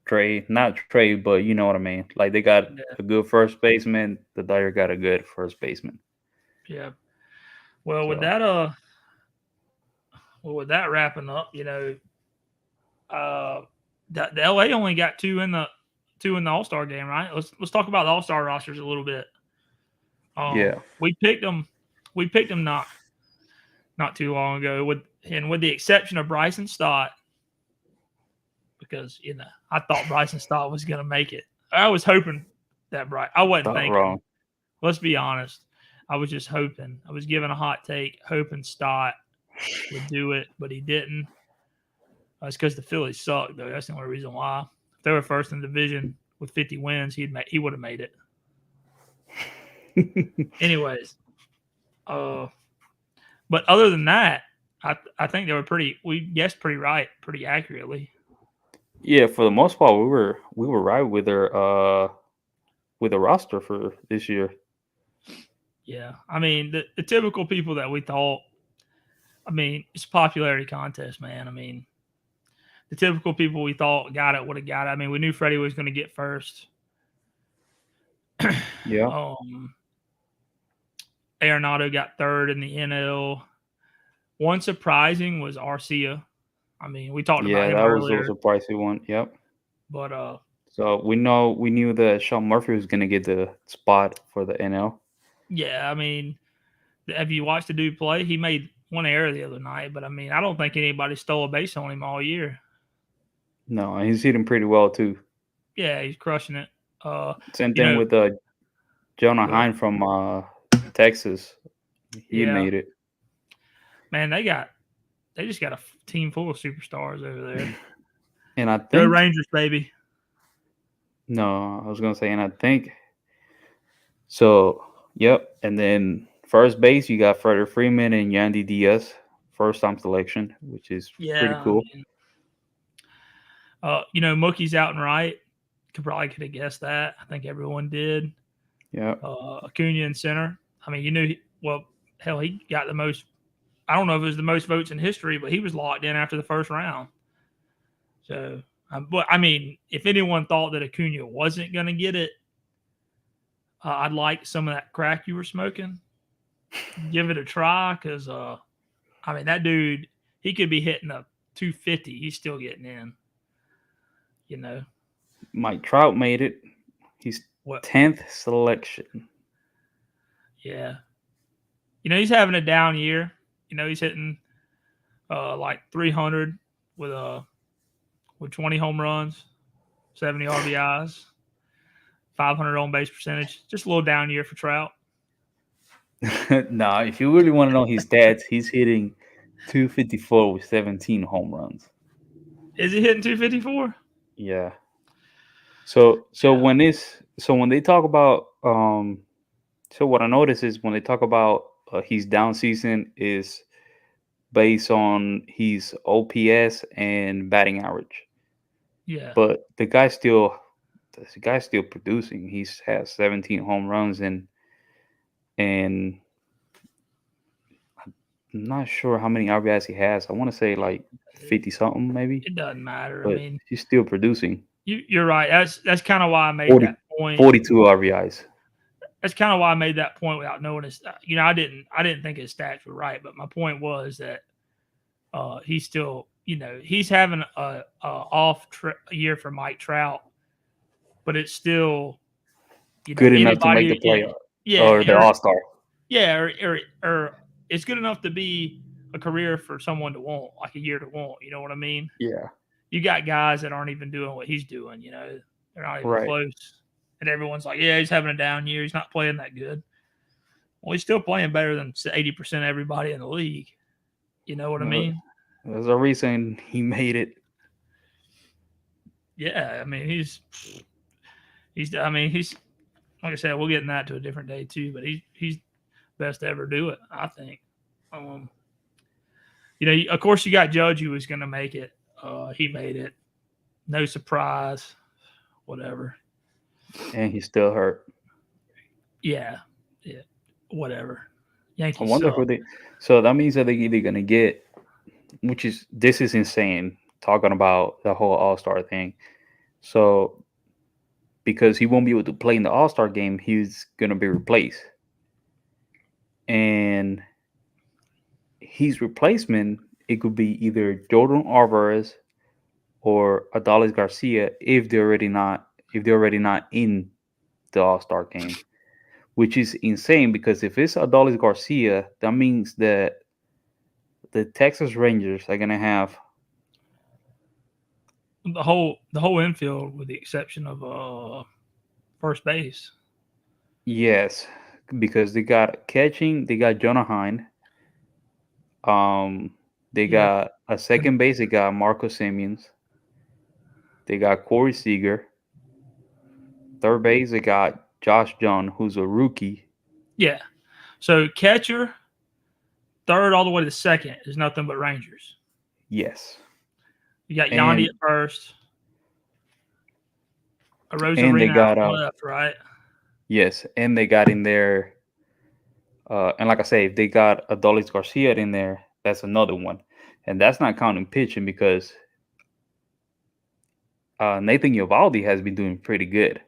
S2: trade, not trade, but you know what I mean. Like they got
S1: Yeah,
S2: a good first baseman. The Dyer got a good first baseman.
S1: yeah. Well,
S2: So
S1: with that wrapping up, the LA only got two in the All-Star game, right? Let's talk about the All-Star rosters a little bit.
S2: yeah,
S1: We picked them not too long ago with the exception of Bryson Stott, because I thought Bryson Stott was going to make it. I was hoping that I wasn't
S2: thought
S1: thinking.
S2: wrong.
S1: Let's be honest. I was just hoping. I was giving a hot take, hoping Stott would do it, but he didn't. It's because the Phillies suck, though. That's the only reason why. If they were first in the division with 50 wins, he would have made it. Anyways, but other than that, I think they were we guessed pretty right, pretty accurately.
S2: Yeah, for the most part, we were right with their roster for this year.
S1: Yeah, I mean the typical people that we thought. I mean, it's a popularity contest, man. I mean, the typical people we thought got it would have got it. I mean, we knew Freddie was going to get first.
S2: Yeah,
S1: Arenado got third in the NL. One surprising was Arcia. I mean, we talked about
S2: yeah,
S1: him
S2: that was
S1: earlier,
S2: a pricey one. Yep.
S1: but
S2: So we knew that Sean Murphy was gonna get the spot for the NL.
S1: yeah, I mean, have you watched the dude play? He made one error the other night, but I mean, I don't think anybody stole a base on him all year.
S2: No, and he's hitting pretty well too.
S1: Yeah, he's crushing it.
S2: Same
S1: You
S2: thing
S1: know,
S2: with Jonah
S1: go ahead.
S2: Hine from Texas. He
S1: Yeah,
S2: made it.
S1: man, they just got a team full of superstars over there.
S2: And I
S1: Go
S2: think
S1: Rangers, baby.
S2: no, I was gonna say, and I think so. Yep. And then first base, you got Frederick Freeman and Yandy Diaz, first time selection, which is pretty
S1: Yeah,
S2: cool.
S1: I mean, Mookie's out and right. Could have guessed that. I think everyone did.
S2: Yeah.
S1: Acuna in center. I mean, hell, he got the most. I don't know if it was the most votes in history, but he was locked in after the first round. So, but I mean, if anyone thought that Acuna wasn't going to get it, I'd like some of that crack you were smoking. Give it a try, because I mean, that dude, he could be hitting a 250. He's still getting in.
S2: Mike Trout made it. He's 10th selection.
S1: Yeah. He's having a down year. He's hitting like 300 with 20 home runs. 70 RBIs, 500 on base percentage. Just a little down year for Trout.
S2: Nah, if you really want to know his stats, he's hitting 254 with 17 home runs.
S1: Is he hitting 254?
S2: Yeah. So
S1: Yeah.
S2: when they talk about so what I notice is when they talk about his down season is based on his OPS and batting average.
S1: Yeah.
S2: But the guy's still producing. He's has 17 home runs and I'm not sure how many RBIs he has. I want to say like 50 something maybe,
S1: It doesn't matter. I
S2: but
S1: mean,
S2: he's still producing.
S1: you're right. That's kind of why I made
S2: 40,
S1: that point.
S2: 42 RBIs.
S1: That's kind of why I made that point without knowing his. I didn't think his stats were right, but my point was that he's still, he's having a year for Mike Trout, but it's still,
S2: Good enough to make
S1: anybody,
S2: the playoff
S1: yeah,
S2: or the All-Star.
S1: yeah, or it's good enough to be a career for someone to want, like a year to want. You know what I mean?
S2: Yeah.
S1: You got guys that aren't even doing what he's doing. They're not even
S2: Right.
S1: close, and everyone's like, yeah, he's having a down year. He's not playing that good. Well, he's still playing better than 80% of everybody in the league. You know what I mean?
S2: There's a reason he made it.
S1: Yeah, I mean he's like I said, we'll get in that to a different day too. But he's best to ever do it, I think. Of course you got Judge who was going to make it. He made it. No surprise. Whatever.
S2: And he's still hurt.
S1: Yeah. Whatever. Yankees.
S2: I wonder who they. So that means that they're either gonna get, this is insane. Talking about the whole All-Star thing. So because he won't be able to play in the All-Star game, he's gonna be replaced, and his replacement, it could be either Jordan Alvarez or Adolis Garcia if they're already not in the All-Star game. Which is insane because if it's Adolis Garcia, that means that the Texas Rangers are gonna have
S1: the whole infield with the exception of first base.
S2: Yes, because they got catching, they got Jonah Hine. They got a second base, they got Marco Simeons. They got Corey Seager. Third base, they got Josh John, who's a rookie.
S1: Yeah. So catcher, third all the way to second is nothing but Rangers.
S2: Yes.
S1: You got Yandy at first.
S2: And they got
S1: left, right?
S2: Yes, and they got in there. And like I say, if they got Adolis Garcia in there, that's another one, and that's not counting pitching because Nathan Eovaldi has been doing pretty good.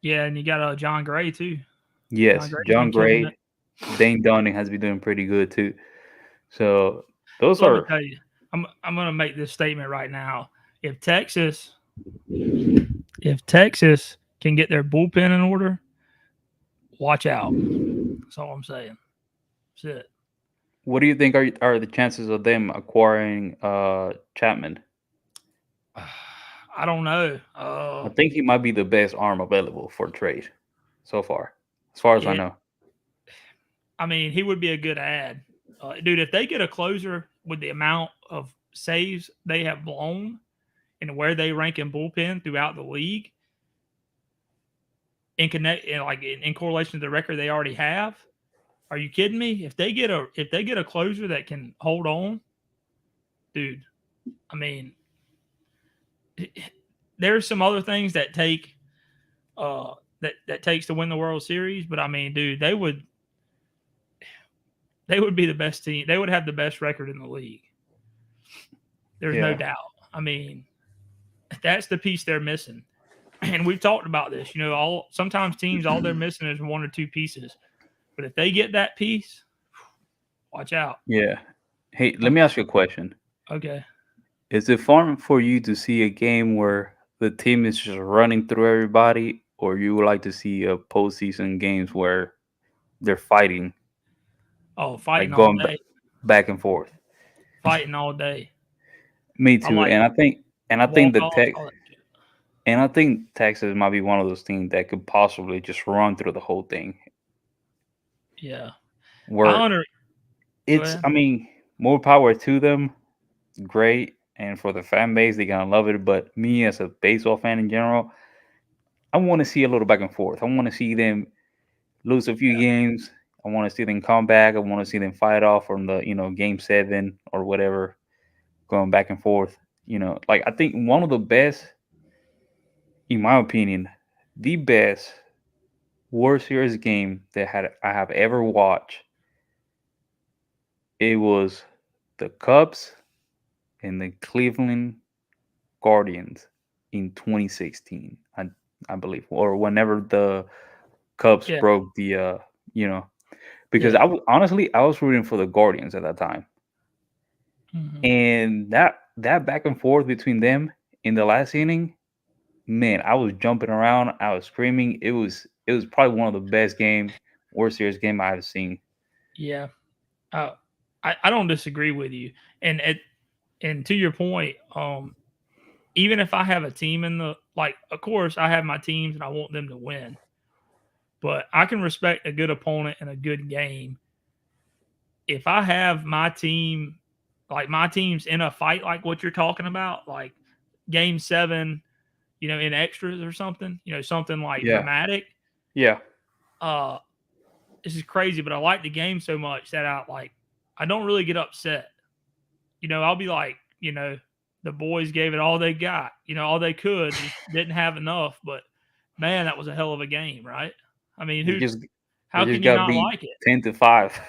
S1: Yeah, and you got John Gray too.
S2: Yes, John Gray. Dane Dunning has been doing pretty good too. So those are.
S1: Let me tell you, I'm going to make this statement right now. If Texas can get their bullpen in order, watch out. That's all I'm saying. That's it.
S2: What do you think are the chances of them acquiring Chapman?
S1: I don't know.
S2: I think he might be the best arm available for trade so far, as far as I know.
S1: I mean, he would be a good ad. Dude, if they get a closer with the amount of saves they have blown and where they rank in bullpen throughout the league, in correlation to the record they already have, are you kidding me? If they get a closer that can hold on, dude, I mean, there's some other things that take that takes to win the World Series, but I mean, dude, they would be the best team. They would have the best record in the league. There's no doubt. I mean, that's the piece they're missing. And we've talked about this. Sometimes teams, all they're missing is one or two pieces. But if they get that piece, watch out.
S2: Yeah. Hey, let me ask you a question.
S1: Okay.
S2: Is it fun for you to see a game where the team is just running through everybody, or you would like to see a postseason games where they're fighting?
S1: Oh, fighting
S2: like going
S1: all day.
S2: Back and forth.
S1: Fighting all day.
S2: Me too. And I think the And I think Texas might be one of those teams that could possibly just run through the whole thing.
S1: Yeah. I
S2: Where
S1: honor. Go ahead.
S2: I mean, more power to them, great. And for the fan base, they're gonna love it. But me as a baseball fan in general, I want to see a little back and forth. I want to see them lose a few games. I want to see them come back. I want to see them fight off from the game 7 or whatever, going back and forth. Like I think one of the best, in my opinion, the best World Series game that I have ever watched. It was the Cubs and the Cleveland Guardians in 2016. I believe, or whenever the Cubs
S1: Yeah.
S2: broke the you know because
S1: Yeah.
S2: honestly I was rooting for the Guardians at that time,
S1: Mhm.
S2: and that back and forth between them in the last inning, man, I was jumping around, I was screaming. It was probably one of the best World Series game I've seen.
S1: Yeah. Uh, I don't disagree with you. And to your point, even if I have a team in the like, of course I have my teams and I want them to win, but I can respect a good opponent and a good game. If I have my team, like my team's in a fight, like what you're talking about, like game 7, in extras or something, something like
S2: Yeah,
S1: dramatic.
S2: yeah,
S1: Uh, this is crazy, but I like the game so much that I don't really get upset. I'll be like, the boys gave it all they got, all they could, just didn't have enough. But man, that was a hell of a game, right? I mean,
S2: they just they
S1: how
S2: just
S1: can you
S2: got
S1: not
S2: beat
S1: like it?
S2: 10-5.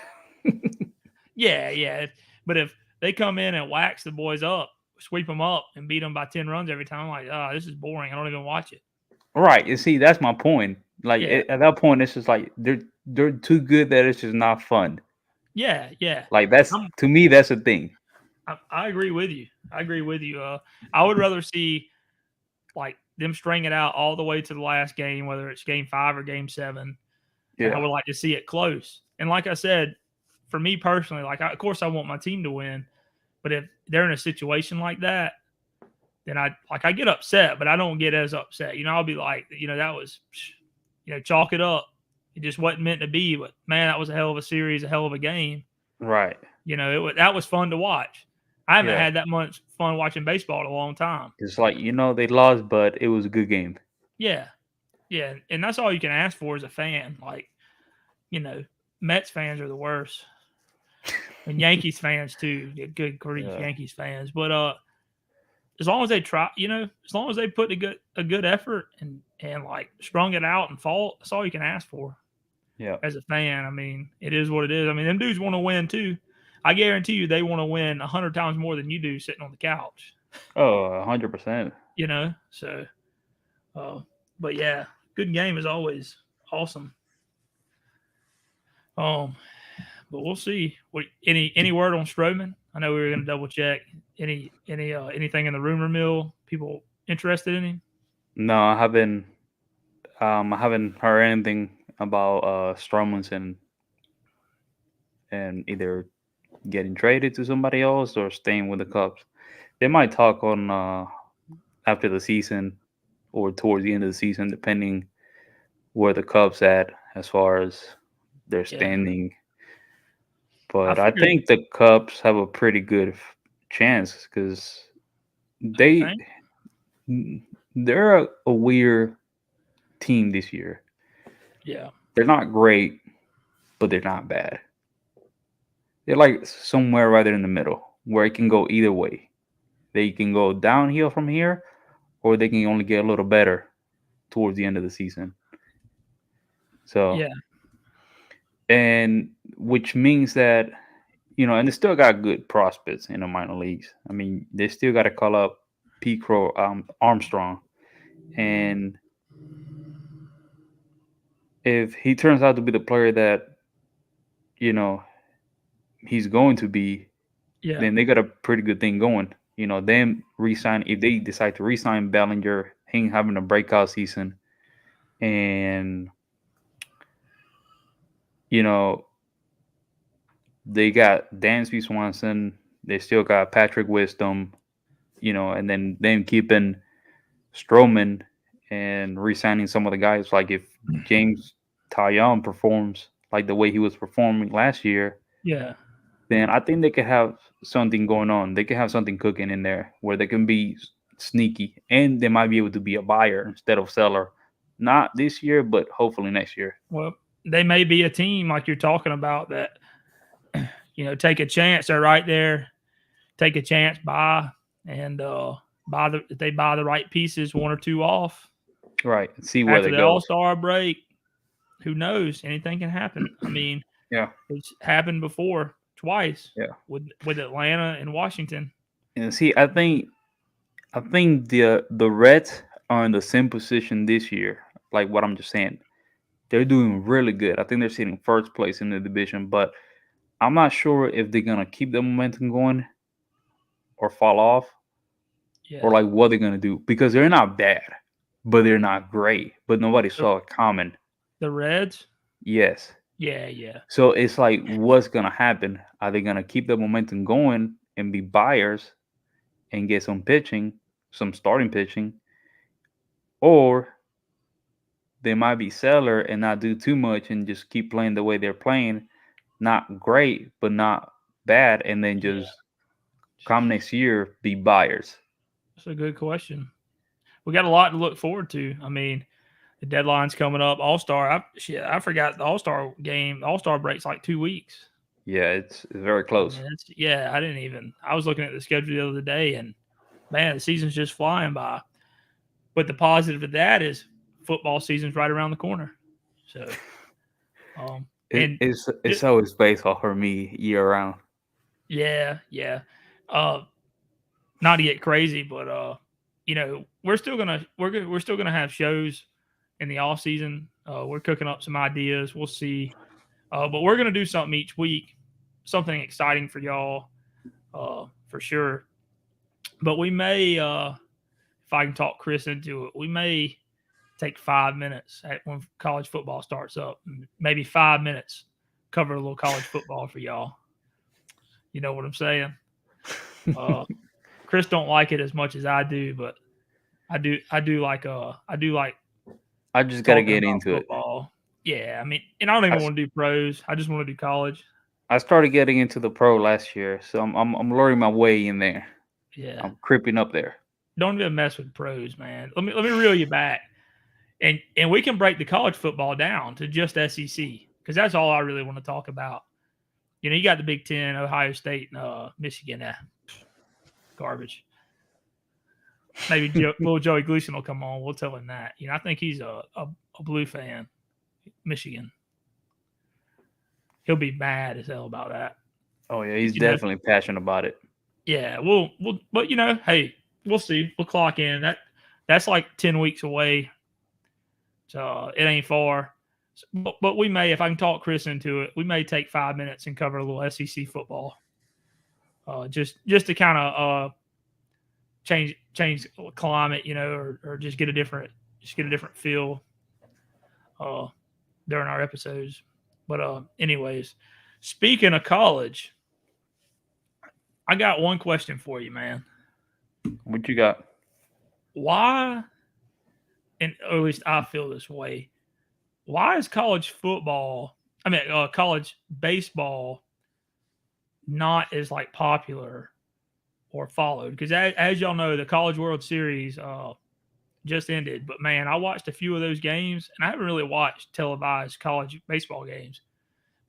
S1: Yeah, yeah. But if they come in and wax the boys up, sweep them up, and beat them by 10 runs every time, I'm like, oh, this is boring. I don't even watch it.
S2: Right. You see, that's my point. Like
S1: Yeah,
S2: at that point, it's just like they're too good that it's just not fun.
S1: yeah, yeah.
S2: Like that's
S1: I'm,
S2: to me, that's the thing.
S1: I agree with you. I agree with you. I would rather see like them string it out all the way to the last game, whether it's game 5 or game 7, and I
S2: Yeah.
S1: would like to see it close. And like I said, for me personally, of course I want my team to win, but if they're in a situation like that, then I get upset, but I don't get as upset. I'll be like, that was, chalk it up. It just wasn't meant to be. But man, that was a hell of a series, a hell of a game.
S2: Right.
S1: That was fun to watch. I haven't
S2: Yeah.
S1: had that much fun watching baseball in a long time.
S2: It's like they lost, but it was a good game.
S1: Yeah, yeah, and that's all you can ask for as a fan. Like, you know, Mets fans are the worst, and Yankees fans too. Good grief,
S2: Yeah.
S1: Yankees fans. But as long as they try, as long as they put a good effort and like strung it out and fought, that's all you can ask for
S2: Yeah.
S1: as a fan. I mean, it is what it is. I mean, them dudes want to win too. I guarantee you, they want to win 100 times more than you do sitting on the couch.
S2: Oh, 100%.
S1: So. Uh, but yeah, good game is always awesome. Um, but we'll see. Any word on Stroman? I know we were going to double check. Anything in the rumor mill? People interested in him?
S2: No, I haven't heard anything about Stromans and either getting traded to somebody else or staying with the Cubs. They might talk on after the season or towards the end of the season, depending where the Cubs at as far as their
S1: Yeah,
S2: standing.
S1: I
S2: But I
S1: figured.
S2: think the Cubs have a pretty good chance because
S1: You
S2: they
S1: think?
S2: they're a weird team this year.
S1: Yeah,
S2: They're not great, but they're not bad. They're like somewhere right in the middle where it can go either way. They can go downhill from here, or they can only get a little better towards the end of the season. So,
S1: yeah,
S2: and which means that and they still got good prospects in the minor leagues. I mean, they still got to call up Pete Crow, Armstrong, and if he turns out to be the player that you know he's going to be,
S1: yeah,
S2: then they got a pretty good thing going. Them resign if they decide to resign Bellinger, him having a breakout season, and you know they got Dansby Swanson, they still got Patrick Wisdom, and then them keeping Stroman and re-signing some of the guys. Like if James Taillon performs like the way he was performing last year,
S1: Yeah.
S2: then I think they could have something going on. They could have something cooking in there where they can be sneaky, and they might be able to be a buyer instead of seller. Not this year, but hopefully next year.
S1: Well, they may be a team like you're talking about that, take a chance. They're right there. Take a chance, buy, and if they buy the right pieces, one or two off
S2: Right. See where
S1: after
S2: they
S1: the
S2: go.
S1: All-Star break. Who knows? Anything can happen. I mean,
S2: Yeah.
S1: it's happened before twice.
S2: Yeah.
S1: With Atlanta and Washington.
S2: And see, I think the Reds are in the same position this year. Like what I'm just saying, they're doing really good. I think they're sitting first place in the division, but I'm not sure if they're gonna keep the momentum going or fall off,
S1: Yeah.
S2: or like what they're gonna do because they're not bad, but they're not great. But nobody saw it coming.
S1: The Reds.
S2: Yes.
S1: Yeah. Yeah.
S2: So it's like, what's gonna happen? Are they gonna keep the momentum going and be buyers and get some pitching, some starting pitching, or they might be seller and not do too much and just keep playing the way they're playing, not great but not bad, and then
S1: Yeah.
S2: just come next year be buyers.
S1: That's a good question. We got a lot to look forward to. I mean, the deadline's coming up. All-Star. I forgot the All-Star game. All-Star break's like 2 weeks.
S2: Yeah, it's very
S1: I
S2: close.
S1: mean, I didn't even. I was looking at the schedule the other day, and man, the season's just flying by. But the positive of that is football season's right around the corner. So, and
S2: It's always baseball for me year round.
S1: yeah, yeah. Not to get crazy, but we're still gonna have shows in the off season. We're cooking up some ideas. We'll see, but we're gonna do something each week, something exciting for y'all, for sure. But we may, if I can talk Chris into it, we may take 5 minutes when college football starts up. Maybe 5 minutes, cover a little college football for y'all. You know what I'm saying? Chris don't like it as much as I do, but I do like
S2: I just gotta
S1: talking
S2: get
S1: about
S2: into
S1: football. Yeah, I mean, and I don't even want to do pros. I just want to do college.
S2: I started getting into the pro last year, so I'm learning my way in there.
S1: Yeah,
S2: I'm creeping up there.
S1: don't even mess with pros, man. Let me reel you back, and we can break the college football down to just SEC because that's all I really want to talk about. You got the Big Ten, Ohio State, and Michigan. Garbage. Maybe little Joey Gleason will come on. We'll tell him that. I think he's a blue fan. Michigan. He'll be mad as hell about that.
S2: Oh yeah, he's definitely passionate about it.
S1: Yeah, but hey, we'll see. We'll clock in. That's like 10 weeks away. So it ain't far. But we may, if I can talk Chris into it, we may take 5 minutes and cover a little SEC football. Just to kind of change climate, or just get a different feel during our episodes. But anyways, speaking of college, I got one question for you, man.
S2: What you got?
S1: Why, or at least I feel this way, why is college baseball not as like popular or followed? Because as y'all know, the College World Series just ended. But man, I watched a few of those games, and I haven't really watched televised college baseball games.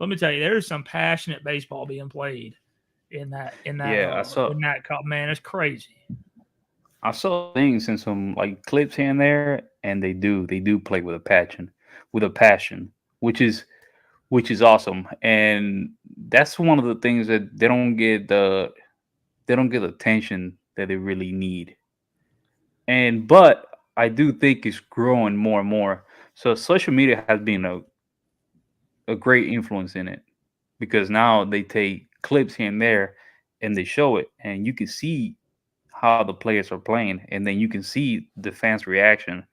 S1: Let me tell you, there's some passionate baseball being played in that.
S2: Yeah,
S1: Man, it's crazy.
S2: I saw things and some like clips here and there, and they do play with a passion, which is awesome. And that's one of the things that they don't get the attention that they really need. But I do think it's growing more and more. So social media has been a great influence in it, because now they take clips here and there and they show it, and you can see how the players are playing, and then you can see the fans' reaction.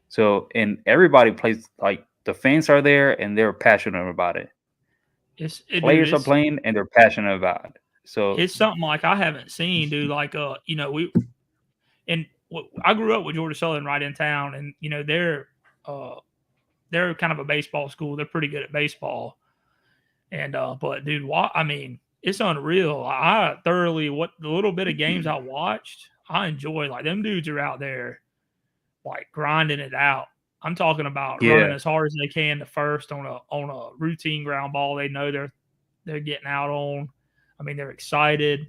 S2: So, and everybody plays, like the fans are there and they're passionate about it. Players are playing and they're passionate about it. So
S1: it's something like I haven't seen, dude. Like and I grew up with Georgia Southern right in town, and they're kind of a baseball school. They're pretty good at baseball, and but dude, I mean, it's unreal. I thoroughly what the little bit of games I watched, I enjoy. Like them dudes are out there, like grinding it out. I'm talking about running
S2: Yeah,
S1: as hard as they can to first on a routine ground ball. They know they're getting out on. I mean, they're excited.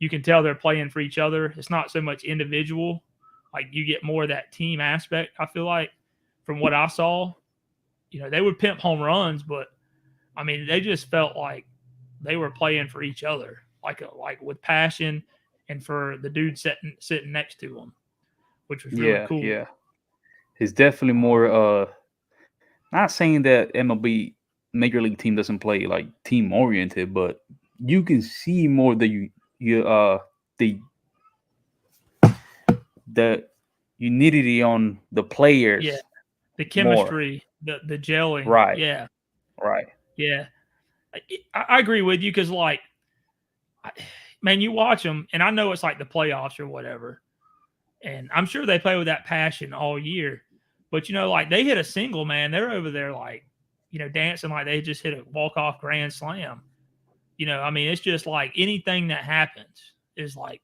S1: You can tell they're playing for each other. It's not so much individual. Like you get more of that team aspect. I feel like from what I saw, they would pimp home runs, but I mean, they just felt like they were playing for each other, like with passion, and for the dude sitting next to them, which was really
S2: yeah,
S1: cool.
S2: yeah. It's definitely more. Not saying that MLB Major League team doesn't play like team oriented, but you can see more the the unity on the
S1: Yeah,
S2: players
S1: the
S2: more.
S1: chemistry, the gelling.
S2: Right,
S1: Yeah,
S2: right.
S1: yeah. I agree with you because, like, man, you watch them, and I know it's like the playoffs or whatever, and I'm sure they play with that passion all year. But like they hit a single, man, they're over there like, dancing like they just hit a walk off grand slam. I mean, it's just like anything that happens is like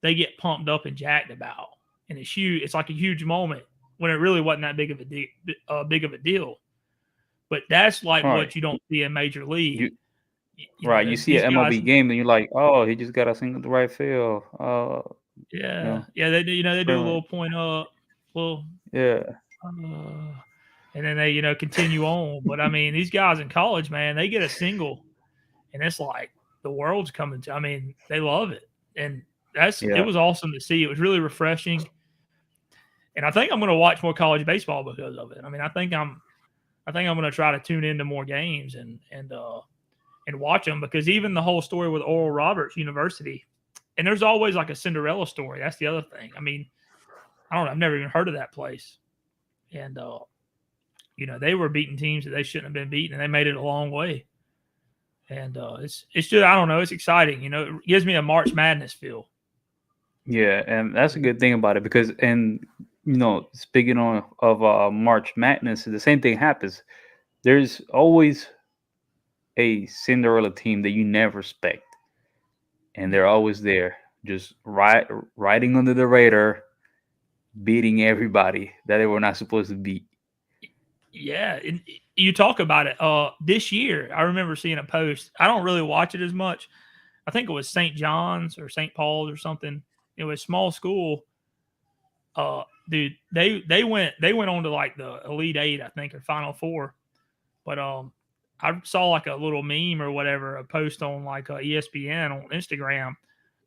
S1: they get pumped up and jacked about, and it's huge. It's like a huge moment when it really wasn't that big of a deal. But that's like
S2: Right.
S1: what you don't see in Major League.
S2: You right. You see
S1: These
S2: an
S1: guys,
S2: MLB game, then you're like, oh, he just got a single to right field. You
S1: yeah,
S2: know,
S1: yeah, they do. They do a
S2: brilliant.
S1: little point up, little,
S2: Yeah,
S1: uh, and then they continue on. But I mean, these guys in college, man, they get a single, and it's like the world's coming to. I mean, they love it, and it
S2: yeah,
S1: was awesome to see. It was really refreshing, and I think I'm going to watch more college baseball because of it. I mean, I think I'm going to try to tune into more games and watch them because even the whole story with Oral Roberts University, and there's always like a Cinderella story. That's the other thing. I mean, I don't know. I've never even heard of that place, and they were beating teams that they shouldn't have been beating, and they made it a long way. And it's just I don't know. It's exciting. It gives me a March Madness feel.
S2: yeah. And that's a good thing about it because, and speaking of March Madness, the same thing happens. There's always a Cinderella team that you never expect, and they're
S1: Yeah.
S2: always there, just riding under the radar, beating everybody that they were not supposed to beat.
S1: Yeah, and you talk about it. This year, I remember seeing a post. I don't really watch it as much. I think it was St. John's or St. Paul's or something. It was small school. Dude, they went on to like the Elite Eight, I think, or Final Four. But I saw like a little meme or whatever, a post on like ESPN on Instagram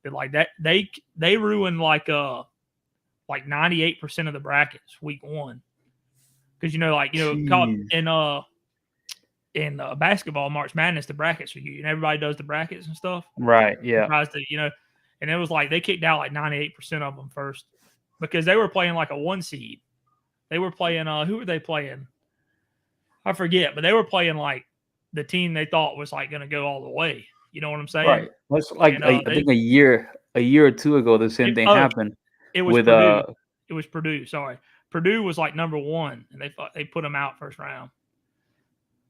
S1: that like that they ruined like 98% of the brackets week one because
S2: Jeez.
S1: in basketball March Madness the brackets are huge and everybody does the brackets and stuff
S2: Right.
S1: and
S2: Yeah.
S1: tries to and it was like they kicked out like 98% of them first because they were playing like a one seed. They were playing who were they playing? I forget, but they were playing like the team they thought was like going to go all the way. You know what I'm saying?
S2: Right. That's like
S1: And
S2: I think a year or two ago, the same thing
S1: oh,
S2: happened
S1: it was
S2: with
S1: Purdue. It was Purdue. Sorry, Purdue was like number one, and they put them out first round.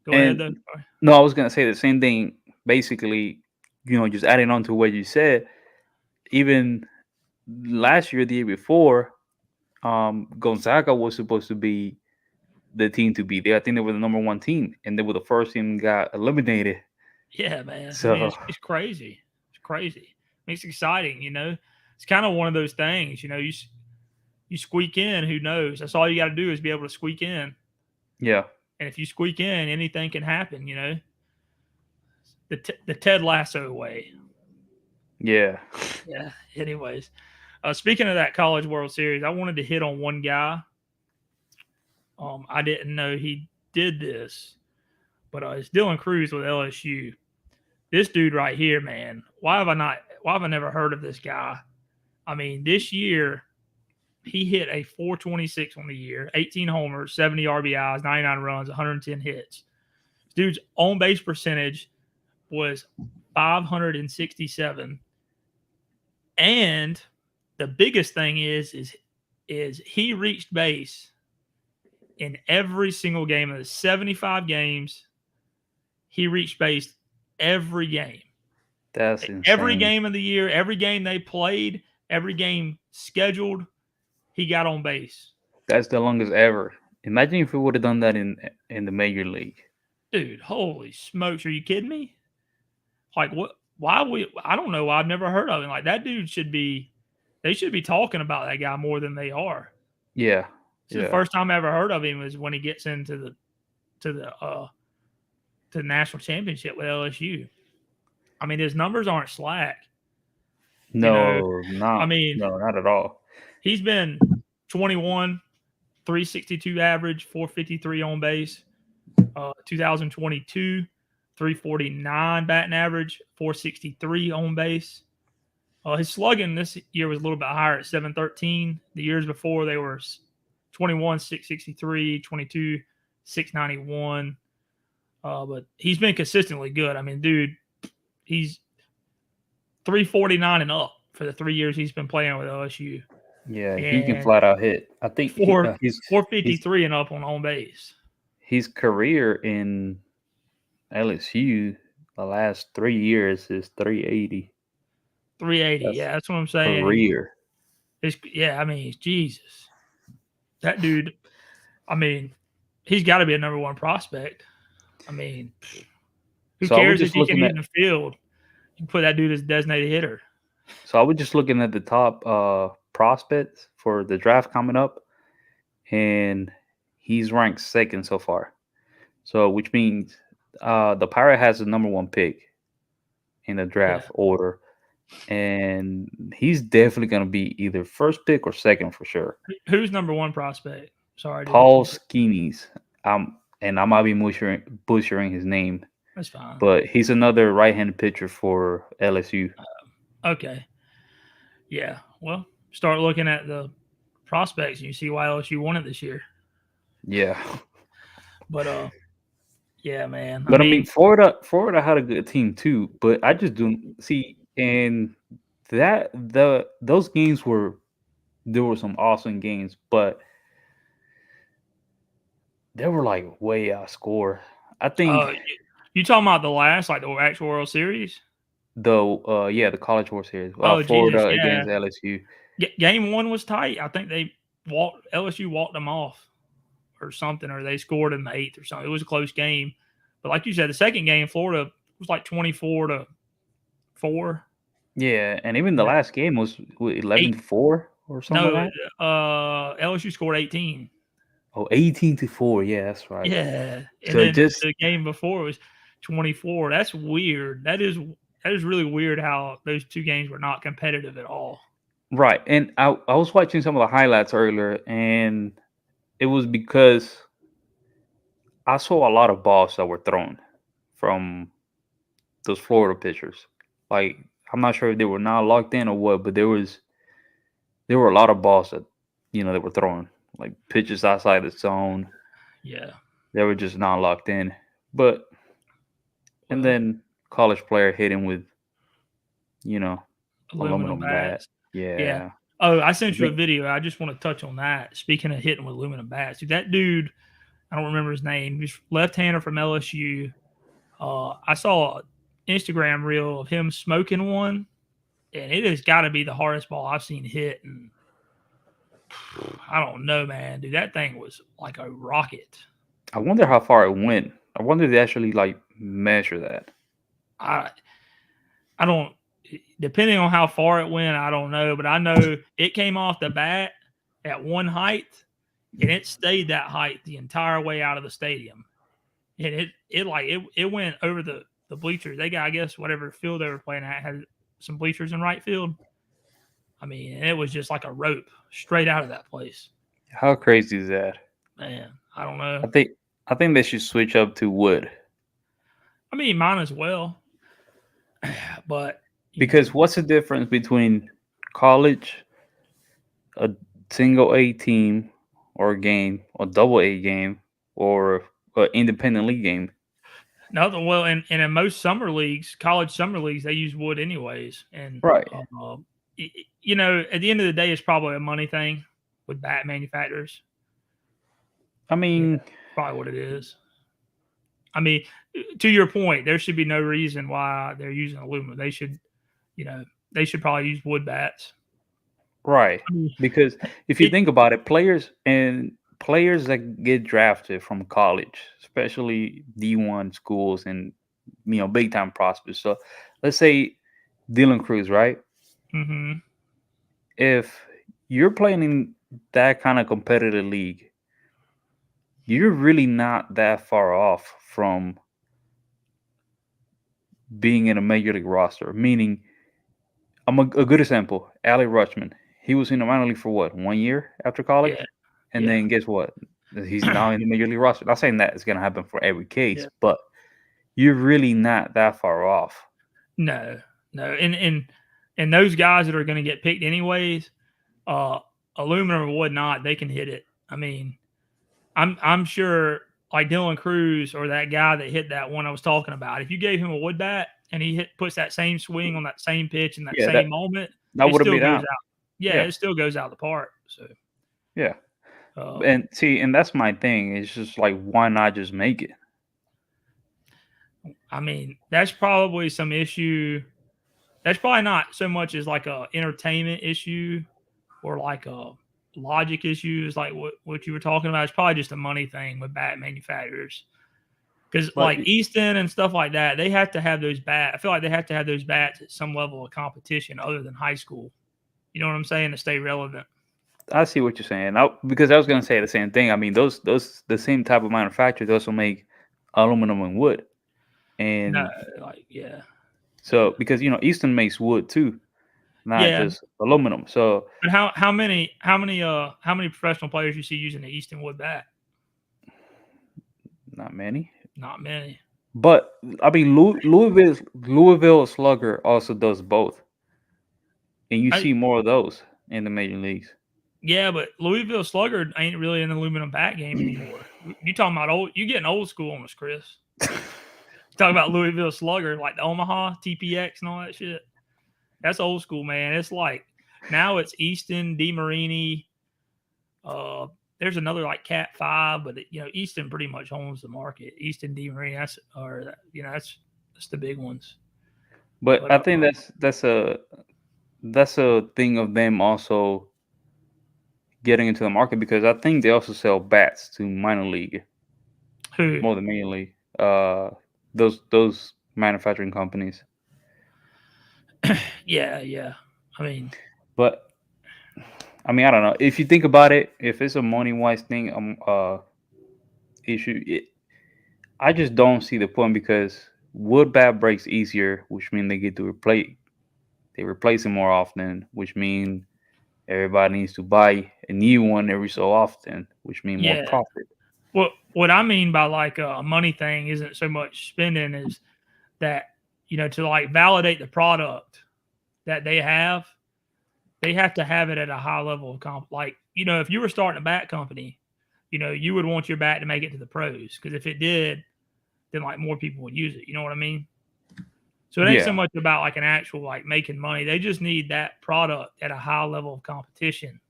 S1: Go ahead
S2: and
S1: though.
S2: no, I was gonna say the same thing. Basically, just adding on to what you said. Even last year, the year before, Gonzaga was supposed to be the team to beat. I think they were the number one team, and they were the first team that got eliminated.
S1: Yeah, man. I mean,
S2: So
S1: it's crazy. It's crazy. I mean, it's exciting. It's kind of one of those things. You squeak in. Who knows? That's all you got to do is be able to squeak in.
S2: yeah,
S1: And if you squeak in, anything can happen. The Ted Lasso way.
S2: yeah,
S1: Yeah. Anyways, speaking of that College World Series, I wanted to hit on one guy. I didn't know he did this, but it's Dylan Cruz with LSU. This dude right here, man. Why have I never heard of this guy? I mean, this year he hit a 426 on the year, 18 homers, 70 RBIs, 99 runs, 110 hits. This dude's on base percentage was 567. And the biggest thing is is he reached base in every single game of the 75 games. He reached base every game.
S2: That's
S1: Every
S2: insane.
S1: game of the year, every game they played, every game scheduled, he got on base.
S2: That's the longest ever. Imagine if we would have done that in the major league.
S1: Dude, holy smokes, are you kidding me? Like what? Why I don't know why I've never heard of him. Like that dude they should be talking about that guy more than they are.
S2: Yeah.
S1: The first time I ever heard of him was when he gets into the national championship with LSU. I mean, his numbers aren't slack.
S2: No,
S1: I mean,
S2: no, not at all.
S1: He's been 21, 362 average, 453 on base. 2022, 349 batting average, 463 on base. His slugging this year was a little bit higher at 713. The years before they were 21, 663, 22, 691. But he's been consistently good. I mean, dude, he's 349 and up for the 3 years he's been playing with LSU.
S2: Yeah, he can flat out hit. I think
S1: he's 453 and up on base.
S2: His career in LSU the last 3 years is 380.
S1: 380. Yeah, that's what I'm saying.
S2: Career.
S1: I mean, Jesus. That dude, I mean, he's got to be a number one prospect. I mean, who cares if he can hit in the field? You can put that dude as designated hitter.
S2: So I was just looking at the top prospects for the draft coming up, and he's ranked second so far. So which means the Pirate has the number one pick in the draft order, and he's definitely going to be either first pick or second for sure.
S1: Who's number one prospect? Sorry,
S2: Paul Skenes. And I might be butchering his name.
S1: That's fine.
S2: But he's another right-handed pitcher for LSU.
S1: Okay. Yeah. Well, start looking at the prospects and you see why LSU won it this year.
S2: Yeah.
S1: But yeah, man.
S2: I mean, Florida had a good team too, but I just don't see. And those games there were some awesome games, but they were like way outscored. I think.
S1: You talking about the last, like the actual World Series?
S2: The College World Series. Florida against LSU.
S1: Game 1 was tight. I think LSU walked them off or something, or they scored in the 8th or something. It was a close game. But like you said, the second game, Florida was like 24-4.
S2: Yeah, and even the last game was 11-4 or something like that?
S1: LSU scored 18.
S2: Oh, 18-4. Yeah, that's right.
S1: Yeah. And then the game before was 24. That's weird. That is really weird how those two games were not competitive at all.
S2: Right. And I was watching some of the highlights earlier, and it was because I saw a lot of balls that were thrown from those Florida pitchers. Like, I'm not sure if they were not locked in or what, but there were a lot of balls that, they were throwing, like pitches outside the zone.
S1: Yeah.
S2: They were just not locked in. But, and then college player hitting with, aluminum bats. Yeah.
S1: Oh, I sent you a video. I just want to touch on that. Speaking of hitting with aluminum bats, dude, that dude, I don't remember his name. He's left-hander from LSU. I saw an Instagram reel of him smoking one, and it has got to be the hardest ball I've seen hit. And I don't know, man. Dude, that thing was like a rocket.
S2: I wonder how far it went. I wonder if they actually measure that.
S1: I don't. Depending on how far it went, I don't know, but I know it came off the bat at one height, and it stayed that height the entire way out of the stadium. And it went over the bleachers. They got, I guess, whatever field they were playing at had some bleachers in right field. I mean, it was just like a rope straight out of that place.
S2: How crazy is that?
S1: Man, I don't know.
S2: I think they should switch up to wood.
S1: I mean, mine as well. But
S2: because what's the difference between college, a single A team or game, or double A game, or an independent league game?
S1: No, well, and in most summer leagues, college summer leagues, they use wood anyways. And
S2: right,
S1: at the end of the day, it's probably a money thing with bat manufacturers.
S2: I mean,
S1: Probably what it is. I mean, to your point, there should be no reason why they're using aluminum. They should, they should probably use wood bats.
S2: right.
S1: I mean,
S2: Because if you
S1: it,
S2: think about it, players that get drafted from college, especially D1 schools and big time prospects. So let's say Dylan Cruz, right?
S1: mm-hmm.
S2: If you're playing in that kind of competitive league, you're really not that far off from being in a major league roster. Meaning, I'm a good example. Ali Rutschman. He was in the minor league for what, 1 year after college?
S1: Yeah,
S2: And
S1: yeah,
S2: then guess what? He's now in the major league roster. Not saying that it's going to happen for every case,
S1: yeah.
S2: but you're really not that far off.
S1: No, and those guys that are going to get picked anyways, aluminum or whatnot, they can hit it. I mean, I'm sure like Dylan Cruz or that guy that hit that one I was talking about. If you gave him a wood bat and he puts that same swing on that same pitch in that
S2: Yeah,
S1: same moment,
S2: that
S1: it
S2: would have
S1: still
S2: been
S1: goes
S2: out.
S1: out. Yeah,
S2: Yeah,
S1: it still goes out the park. So,
S2: yeah.
S1: uh,
S2: And see, and that's my thing. It's just like, why not just make it?
S1: I mean, that's probably some issue. That's probably not so much as like a entertainment issue or like a logic issues like what you were talking about. It's probably just a money thing with bat manufacturers. Because
S2: But
S1: like Easton and stuff like that, they have to have those bats. I feel like they have to have those bats at some level of competition other than high school. You know what I'm saying? To stay relevant.
S2: I see what you're saying. Because I was gonna say the same thing. I mean, those the same type of manufacturers also make aluminum and wood,
S1: No,
S2: and
S1: like yeah,
S2: so because Easton makes wood too, not
S1: yeah.
S2: just aluminum. So
S1: But how many professional players you see using the Easton wood bat?
S2: not many.
S1: Not many.
S2: But I mean, Louisville Slugger also does both, and you
S1: I,
S2: see more of those in the major leagues.
S1: yeah, but Louisville Slugger ain't really an aluminum bat game anymore. You talking about old? You getting old school on us, Chris? Talk about Louisville Slugger, like the Omaha TPX and all that shit. That's old school, man. It's like now it's Easton, DeMarini. There's another like Cat 5, but Easton pretty much owns the market. Easton, DeMarini, that's the big ones.
S2: But I think that's a thing of them also getting into the market, because I think they also sell bats to minor league
S1: Who?
S2: more than major league. Those manufacturing companies.
S1: Yeah.
S2: But I mean, I don't know. If you think about it, if it's a money wise thing, issue, I just don't see the point, because wood bat breaks easier, which means they get to replace it more often, which means everybody needs to buy a new one every so often, which means more
S1: Yeah.
S2: profit.
S1: What I mean by like a money thing isn't so much spending as that, to like validate the product that they have to have it at a high level of like, if you were starting a bat company, you would want your bat to make it to the pros, because if it did, then like more people would use it. You know what I mean? So it ain't so much about like an actual like making money. They just need that product at a high level of competition.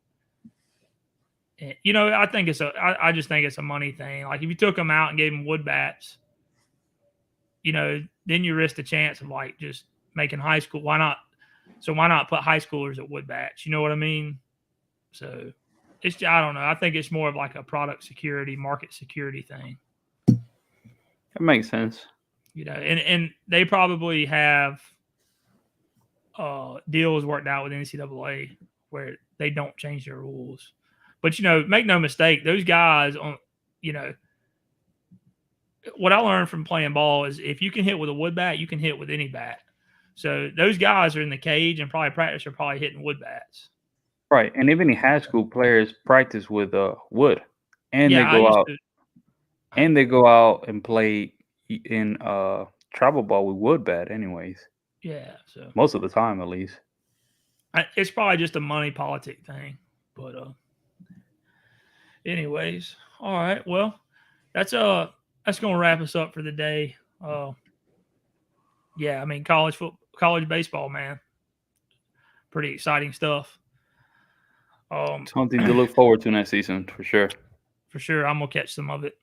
S1: And, I think I just think it's a money thing. Like if you took them out and gave them wood bats, then you risk the chance of like just making high school. Why not? So why not put high schoolers at wood bats? You know what I mean? So I don't know. I think it's more of like a product security, market security thing.
S2: That makes sense.
S1: And they probably have deals worked out with NCAA where they don't change their rules. But make no mistake, those guys what I learned from playing ball is if you can hit with a wood bat, you can hit with any bat. So those guys are in the cage and probably practice are probably hitting wood bats.
S2: Right, and even in high school, players practice with wood, and
S1: Yeah,
S2: they go out and play in travel ball with wood bat, anyways.
S1: Yeah, so
S2: Most of the time, at least.
S1: it's probably just a money politic thing. But anyways, all right. Well, that's gonna wrap us up for the day. Yeah, I mean college baseball, man. Pretty exciting stuff.
S2: Something to look forward to next season for sure.
S1: For sure, I'm gonna catch some of it.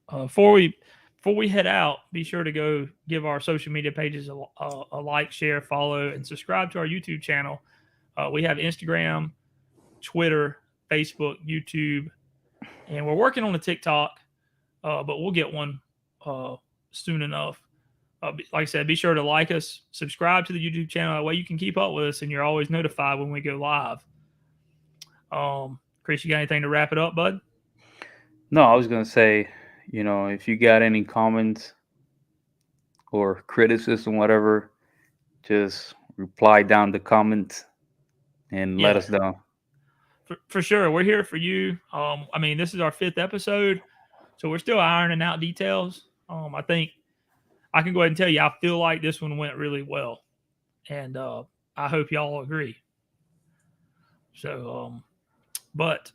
S1: Before we head out, be sure to go give our social media pages a like, share, follow, and subscribe to our YouTube channel. We have Instagram, Twitter, Facebook, YouTube, and we're working on a TikTok, but we'll get one soon enough. Like I said, be sure to like us, subscribe to the YouTube channel. That way you can keep up with us and you're always notified when we go live. Chris, you got anything to wrap it up, bud?
S2: No, I was gonna say, if you got any comments or criticism, whatever, just reply down the comments and let us know.
S1: For sure, we're here for you. I mean, this is our 5th episode, so we're still ironing out details. I think I can go ahead and tell you, I feel like this one went really well, and I hope y'all agree. So, but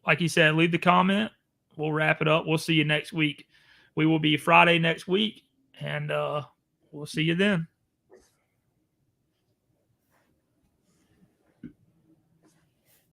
S1: like you said, leave the comment. We'll wrap it up. We'll see you next week. We will be Friday next week, and we'll see you then.